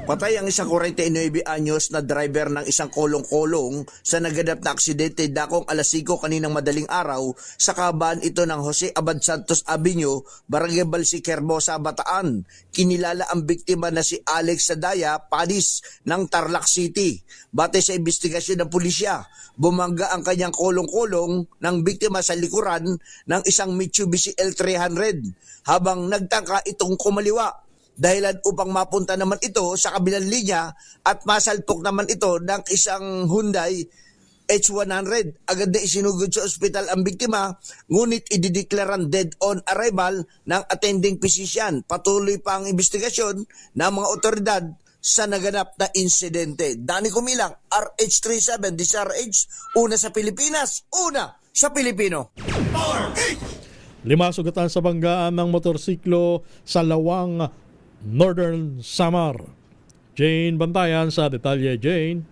Patay ang isang 49 anyos na driver ng isang kolong-kolong sa naganap na aksidente dakong alas 5 kaninang madaling araw sa kahabaan ito ng Jose Abad Santos Avenue, Barangay Balsik, Hermosa, Bataan. Kinilala ang biktima na si Alex Sadaya, Panis ng Tarlac City. Batay sa investigasyon ng pulisya, bumangga ang kanyang kolong-kolong ng biktima sa likuran ng isang Mitsubishi L300 habang nagtangka itong kumaliwa. dahilan upang mapunta naman ito sa kabilang linya at masalpok naman ito ng isang Hyundai H100. Agad na isinugod sa ospital ang biktima, ngunit idideklaran dead on arrival ng attending physician. Patuloy pa ang investigasyon ng mga otoridad sa naganap na insidente. Danny Kumilang, RH37, DZRH, una sa Pilipinas, una sa Pilipino. 5 sugatan sa banggaan ng motorsiklo sa Lawang, Northern Samar. Jane Bantayan sa detalye. Jane.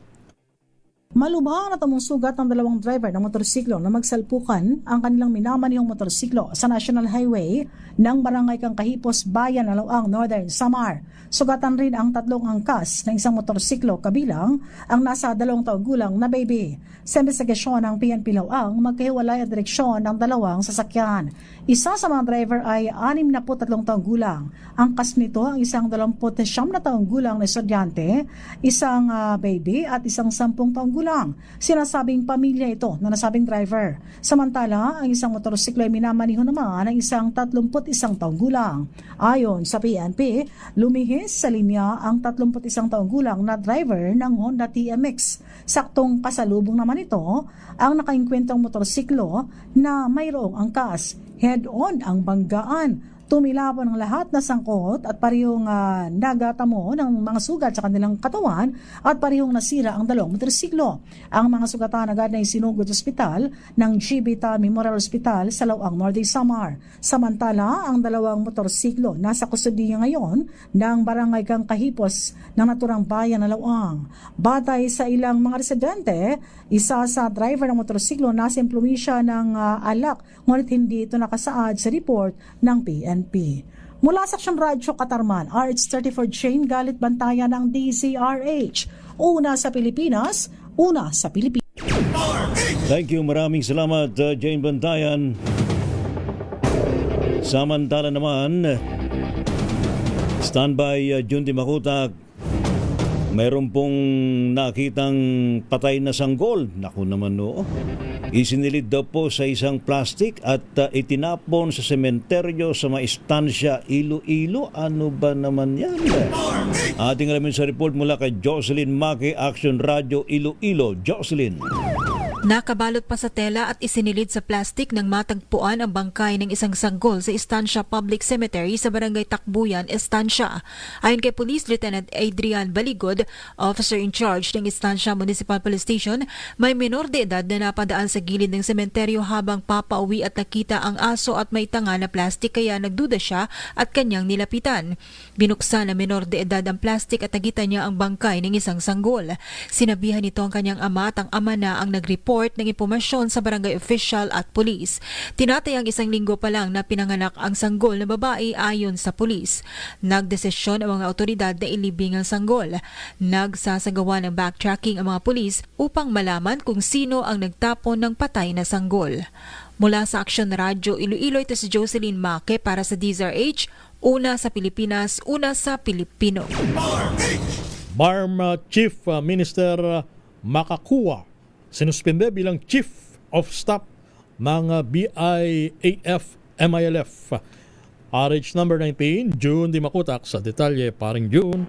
Malubhang na sugat ng 2 driver ng motorsiklo na magsalpukan ang kanilang minamanihong motorsiklo sa National Highway ng Barangay Kangkahipos, Bayan ng Lawang, Northern Samar. Sugatan rin ang 3 angkas ng isang motorsiklo kabilang ang nasa 2 taong gulang na baby. Sa investigasyon ng PNP Lawang, magkahiwalay ang direksyon ng 2 sasakyan. Isa sa mga driver ay 63 taong gulang. Angkas nito ang isang 29 na taong gulang na estudyante, isang baby at isang 10 taong gulang. Sinasabing pamilya ito na nasabing driver. Samantala, ang isang motorsiklo ay minamaniho naman ng isang 31 taong gulang. Ayon sa PNP, lumihis sa linya ang 31 taong gulang na driver ng Honda TMX. Saktong pasalubong naman ito ang nakainkwentong motorsiklo na mayroong angkas. Head-on ang banggaan. Tumilapon ang lahat na sangkot at parehong nagatamo ng mga sugat sa kanilang katawan at parehong nasira ang 2 motorsiklo. Ang mga sugatan agad na isinugod sa ospital ng Gibbita Memorial Hospital sa Lawang, Northern Samar. Samantala, ang 2 motorsiklo nasa kustodiya ngayon ng Barangay Kangkahipos ng naturang bayan ng Lawang. Batay sa ilang mga residente, isa sa driver ng motorsiklo nasa impluwensya ng alak, ngunit hindi ito nakasaad sa report ng PNP. Mula sa Aksyon Radyo Katarman, RH34 Jane Galit Bantayan ng DZRH. Una sa Pilipinas, una sa Pilipinas. Thank you, maraming salamat Jane Bantayan. Samantala naman, standby Junti Makutak, mayroon pong nakitang patay na sanggol. Naku naman no. Isinilid daw po sa isang plastic at itinapon sa sementeryo sa maistansya Iloilo. Ano ba naman yan? Ating alamin sa report mula kay Jocelyn Maki, Action Radio Iloilo. Jocelyn. Nakabalot pa sa tela at isinilid sa plastik nang matagpuan ang bangkay ng isang sanggol sa Estancia Public Cemetery sa Barangay Takbuyan, Estancia. Ayon kay Police Lieutenant Adrian Baligod, officer in charge ng Estancia Municipal Police Station, may menor de edad na napadaan sa gilid ng sementeryo habang papauwi at nakita ang aso at may tanga na plastik kaya nagduda siya at kanyang nilapitan. Binuksan na menor de edad ang plastik at nakita niya ang bangkay ng isang sanggol. Sinabihan nito ang kanyang ama at ang ama na ang nag-report ng impormasyon sa barangay official at pulis. Tinatayang 1 linggo pa lang na pinanganak ang sanggol na babae ayon sa pulis. Nagdesisyon ang mga otoridad na ilibing ang sanggol. Nagsasagawa ng backtracking ang mga pulis upang malaman kung sino ang nagtapon ng patay na sanggol. Mula sa Action Radio Iloilo, ito si Jocelyn Make para sa DZRH, una sa Pilipinas, una sa Pilipino. BARM Chief Minister Makakuwa sinuspende bilang Chief of Staff ng BIAF-MILF. RH number 19, June Di Makutak sa detalye. Paring June.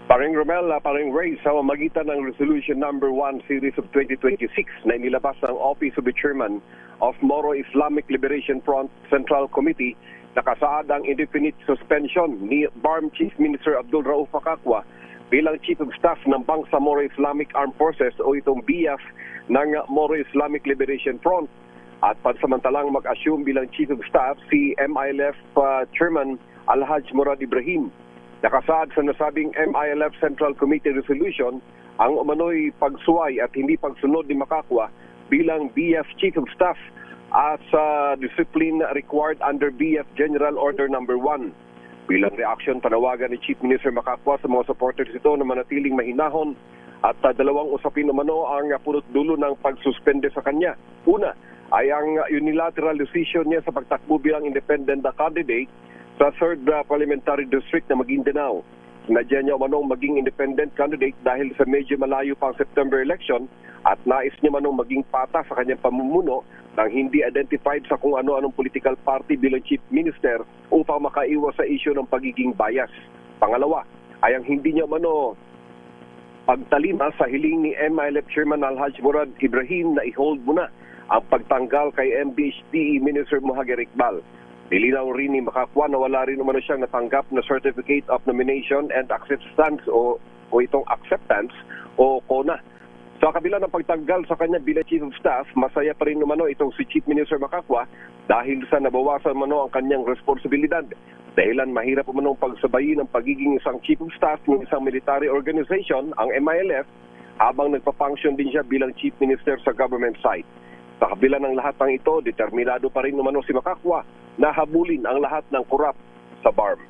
Paring Romel, Paring Ray, sa magitan ng Resolution number 1 Series of 2026 na inilabas ng Office of the Chairman of Moro Islamic Liberation Front Central Committee, nakasaad ang indefinite suspension ni BARM Chief Minister Abdul Rauf Makakwa bilang Chief of Staff ng Bangsa Moro Islamic Armed Forces o itong BIAF ng Moro Islamic Liberation Front. At pansamantalang mag-assume bilang Chief of Staff si MILF Chairman Alhaj Murad Ibrahim. Nakasaad sa nasabing MILF Central Committee Resolution ang umano'y pagsuway at hindi pagsunod ni Makakwa bilang BIAF Chief of Staff at sa discipline required under BIAF General Order number 1. Bilang reaksyon, panawagan ni Chief Minister Makakwa sa mga supporters ito na manatiling mahinahon at 2 usapin umano ang punot dulo ng pagsuspende sa kanya. Una ay ang unilateral decision niya sa pagtakbo bilang independent candidate sa 3rd Parliamentary District na Maguindanao. Nadya niya manong maging independent candidate dahil sa medyo malayo pang September election at nais niya manong maging pata sa kanyang pamumuno nang hindi identified sa kung ano-anong political party bilang chief minister upang makaiwas sa issue ng pagiging bias. Pangalawa ay ang hindi niya pagtalima sa hiling ni MILF Chairman Alhaj Murad Ibrahim na i-hold muna ang pagtanggal kay MBHDE Minister Mohager Iqbal. Nilinaw rin ni Makakwa na wala rin umano siyang natanggap na Certificate of Nomination and Acceptance o itong acceptance o CONA. Sa kabila ng pagtanggal sa kanya bilang Chief of Staff, masaya pa rin umano itong si Chief Minister Makakwa dahil sa nabawasan umano ang kanyang responsibilidad. Dahilan mahirap umano pagsabayin ng pagiging isang Chief of Staff ng isang military organization, ang MILF, habang nagpa-function din siya bilang Chief Minister sa government side. Sa kabila ng lahat ng ito, determinado pa rin umano si Makakwa na habulin ang lahat ng korap sa BARM.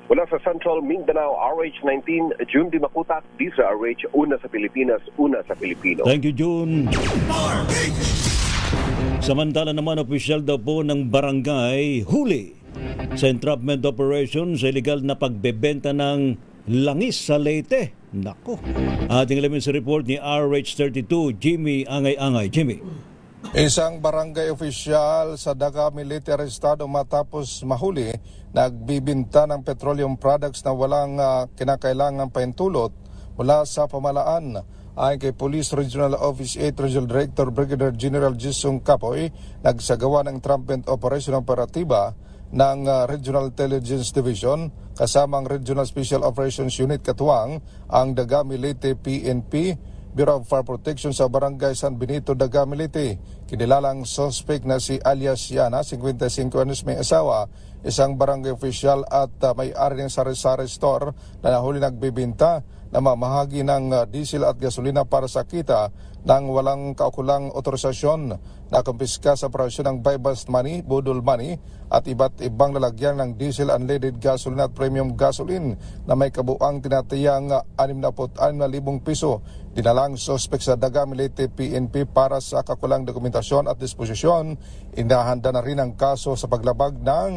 Mula sa Central Mindanao, RH19, June Di Makutak, DZRH, una sa Pilipinas, una sa Pilipino. Thank you, June. Samantala naman, opisyal daw po ng barangay huli sa entrapment operation sa illegal na pagbebenta ng langis sa Leyte. Nako. Ating alamin sa report ni RH32, Jimmy Angay-Angay. Jimmy. Isang barangay opisyal sa Daga Military Estado matapos mahuli, nagbibinta ng petroleum products na walang kinakailangang pahintulot mula sa pamalaan. Ayon kay Police Regional Office 8 Regional Director Brigadier General Jisung Kapoy, nagsagawa ng entrapment operation operatiba ng Regional Intelligence Division kasama ang Regional Special Operations Unit Katuwang, ang Daga Milite PNP, Bureau of Fire Protection sa Barangay San Benito, Daga Milite. Kinilalang suspect na si alias Yana, 55 anos, may asawa, isang barangay official at may-ari ng sari-sari store na nahuli nagbibinta na mamahagi ng diesel at gasolina para sa kita ng walang kaukulang otorisasyon. Nakumpiska sa operasyon ng buy-bust money, budol money at iba't ibang lalagyan ng diesel, unleaded gasoline at premium gasoline na may kabuang tinatayang 66,000 piso. Dinalang suspect sa Daga Milite PNP para sa kakulang dokumentasyon at disposisyon. Inahanda na rin ang kaso sa paglabag ng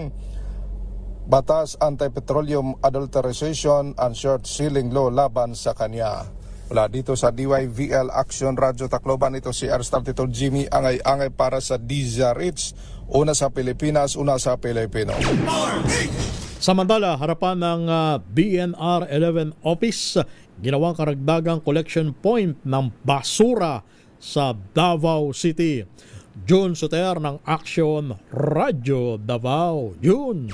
Batas Anti-Petroleum Adulterization and Short Selling Law laban sa kanya. Wala dito sa DYVL Action Radio Tacloban, ito si R32 Jimmy Angay-Angay para sa DZRH, una sa Pilipinas, una sa Pilipino. Samantala, harapan ng BNR 11 Office, ginawang karagdagang collection point ng basura sa Davao City. June Soter ng Action Radio Davao. June.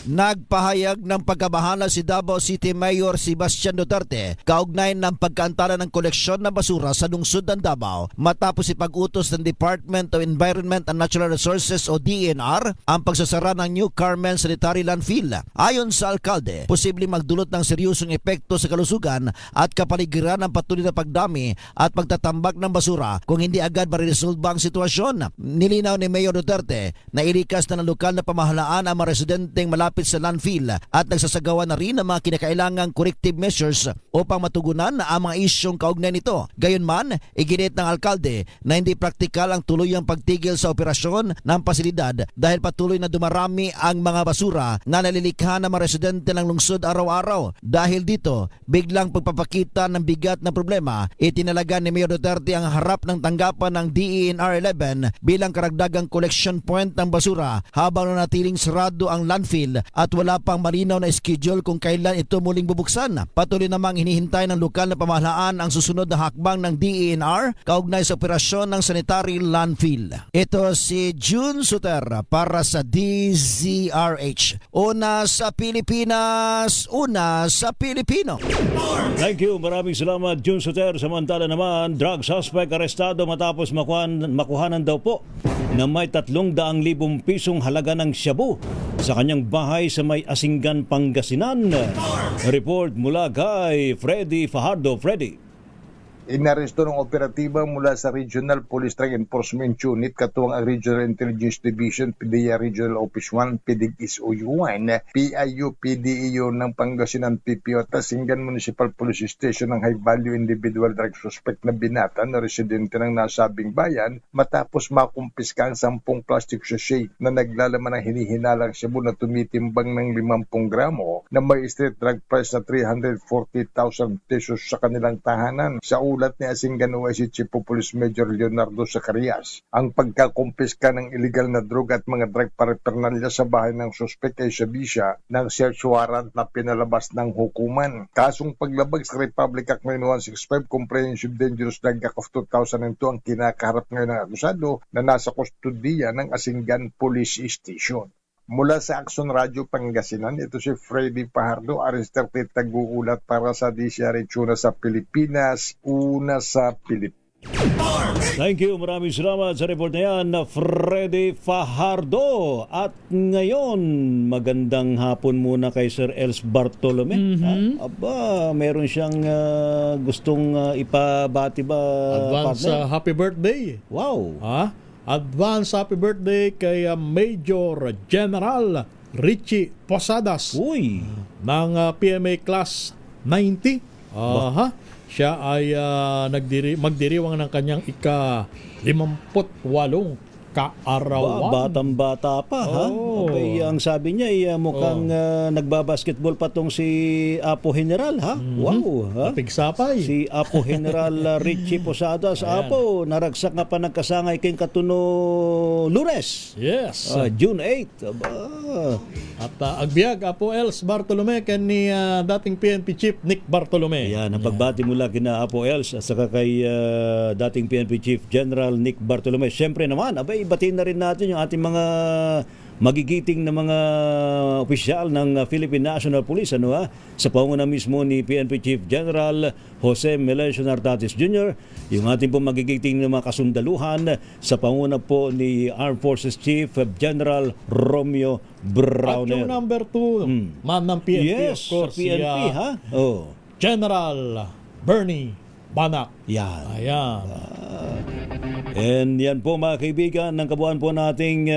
Nagpahayag ng pagkabahala si Davao City Mayor Sebastian Duterte kaugnay ng pagkaantala ng koleksyon ng basura sa lungsod ng Davao matapos ipag-utos ng Department of Environment and Natural Resources o DENR ang pagsasara ng New Carmen Sanitary Landfill. Ayon sa alkalde, posibleng magdulot ng seryosong epekto sa kalusugan at kapaligiran ng patuloy na pagdami at pagtatambak ng basura kung hindi agad mariresolba ang sitwasyon. Nilinaw ni Mayor Duterte na ilikas na ng lokal na pamahalaan ang mga residenteng malapit sa landfill at nagsasagawa na rin ng mga kinakailangang corrective measures upang matugunan ang mga isyong kaugnay nito. Gayunman, iginit ng alkalde na hindi praktikal ang tuluyang pagtigil sa operasyon ng pasilidad dahil patuloy na dumarami ang mga basura na nalilikha ng mga residente ng lungsod araw-araw. Dahil dito, biglang pagpapakita ng bigat na problema, itinalaga ni Mayor Duterte ang harap ng tanggapan ng DENR 11 bilang karagdagang collection point ng basura habang nanatiling sarado ang landfill at wala pang malinaw na schedule kung kailan ito muling bubuksan. Patuloy namang hinihintay ng lokal na pamahalaan ang susunod na hakbang ng DENR kaugnay sa operasyon ng sanitary landfill. Ito si June Soter para sa DZRH. Una sa Pilipinas, una sa Pilipino. Thank you. Maraming salamat, June Soter. Samantala naman, drug suspect arestado matapos makuhanan daw po na may 300,000 pisong halaga ng shabu sa kanyang bahay sa may Asinggan, Pangasinan. Report mula kay Freddy Fajardo. Freddy. Inaresto ng operatiba mula sa Regional Police Drug Enforcement Unit katuwang ang Regional Intelligence Division, PDEA Regional Office 1, PDIS-OU1, PIU, PDEO ng Pangasinan PPO at Tasingan Municipal Police Station ng High Value Individual Drug Suspect na binata na residente ng nasabing bayan matapos makumpiska ang 10 plastic sachet na naglalaman ng hinihinalang shabu na tumitimbang ng 50 gramo na may street drug price na 340,000 pesos sa kanilang tahanan. Sa ulat ni Asingan OIC Chief of Police Major Leonardo Zacarias, ang pagkakumpiska ng illegal na droga at mga drug paraphernalia sa bahay ng suspect ay sabisya ng search warrant na pinalabas ng hukuman. Kasong paglabag sa Republic Act 9165 Comprehensive Dangerous Drug Act of 2002 ang kinakaharap ngayon ng akusado na nasa kustudiya ng Asingan Police Station. Mula sa Action Radio Pangasinan, ito si Freddy Fajardo, Arister Tag-uulat para sa DCRH una sa Pilipinas, una sa Pilipinas. Thank you. Maraming salamat sa report na yan na Freddy Fajardo. At ngayon, magandang hapon muna kay Sir Els Bartolome. Aba, meron siyang gustong ipabati ba? Advance happy birthday. Wow. Advance happy birthday kay Major General Richie Posadas ng PMA Class 90. Siya ay magdiriwang ng kanyang ika-58 kaarawan. Batang-bata pa, ha? Abay, ang sabi niya ay mukhang nagbabasketball pa tong si Apo General, ha? Wow, ha? Pigsapay. Si Apo General Richie Posadas. Apo, naragsak nga pa nagkasangay kayong Katuno Lunes. Yes. June 8. Aba. At agbyag, Apo Els Bartolome ni dating PNP Chief Nick Bartolome. Yan, ang pagbati mula kina Apo Els at saka kay dating PNP Chief General Nick Bartolome. Siyempre naman, abay, batiin na rin natin yung ating mga magigiting na mga opisyal ng Philippine National Police sa pangunguna mismo ni PNP Chief General Jose Melencio Nartates Jr., yung ating po magigiting na mga kasundaluhan sa pangunguna po ni Armed Forces Chief General Romeo Browner. At yung number 2 man ng PNP, yes, of course, PNP, General Bernie Banak. Yan. Ayan. And yan po mga kaibigan, ng kabuuan po nating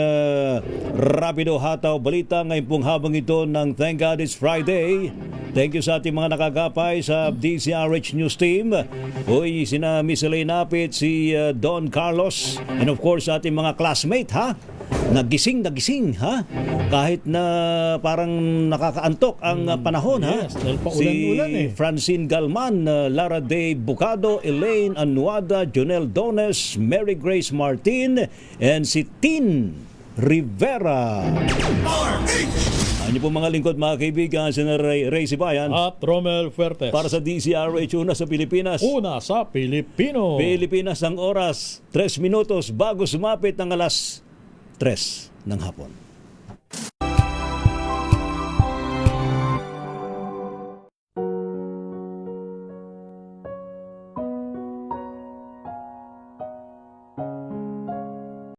Rapido Hataw Balita ngayon pong habang ito ng Thank God It's Friday. Thank you sa ating mga nakagapay sa DCRH News Team. Sina Miss Elaine Apit, si Don Carlos, and of course sa ating mga classmate, nagising, ha? Kahit na parang nakakaantok ang panahon, yes, si Francine Galman, Lara Day Bucado, Elaine Anuada, Jonel Dones, Mary Grace Martin, and si Tin Rivera. Ano po mga lingkod, mga kaibigan, si Ray Sibayan at Romel Fuertes para sa DCRH una sa Pilipinas. Una sa Pilipino. Pilipinas ang oras 3 minutos bago sumapit ng alas 3 ng hapon.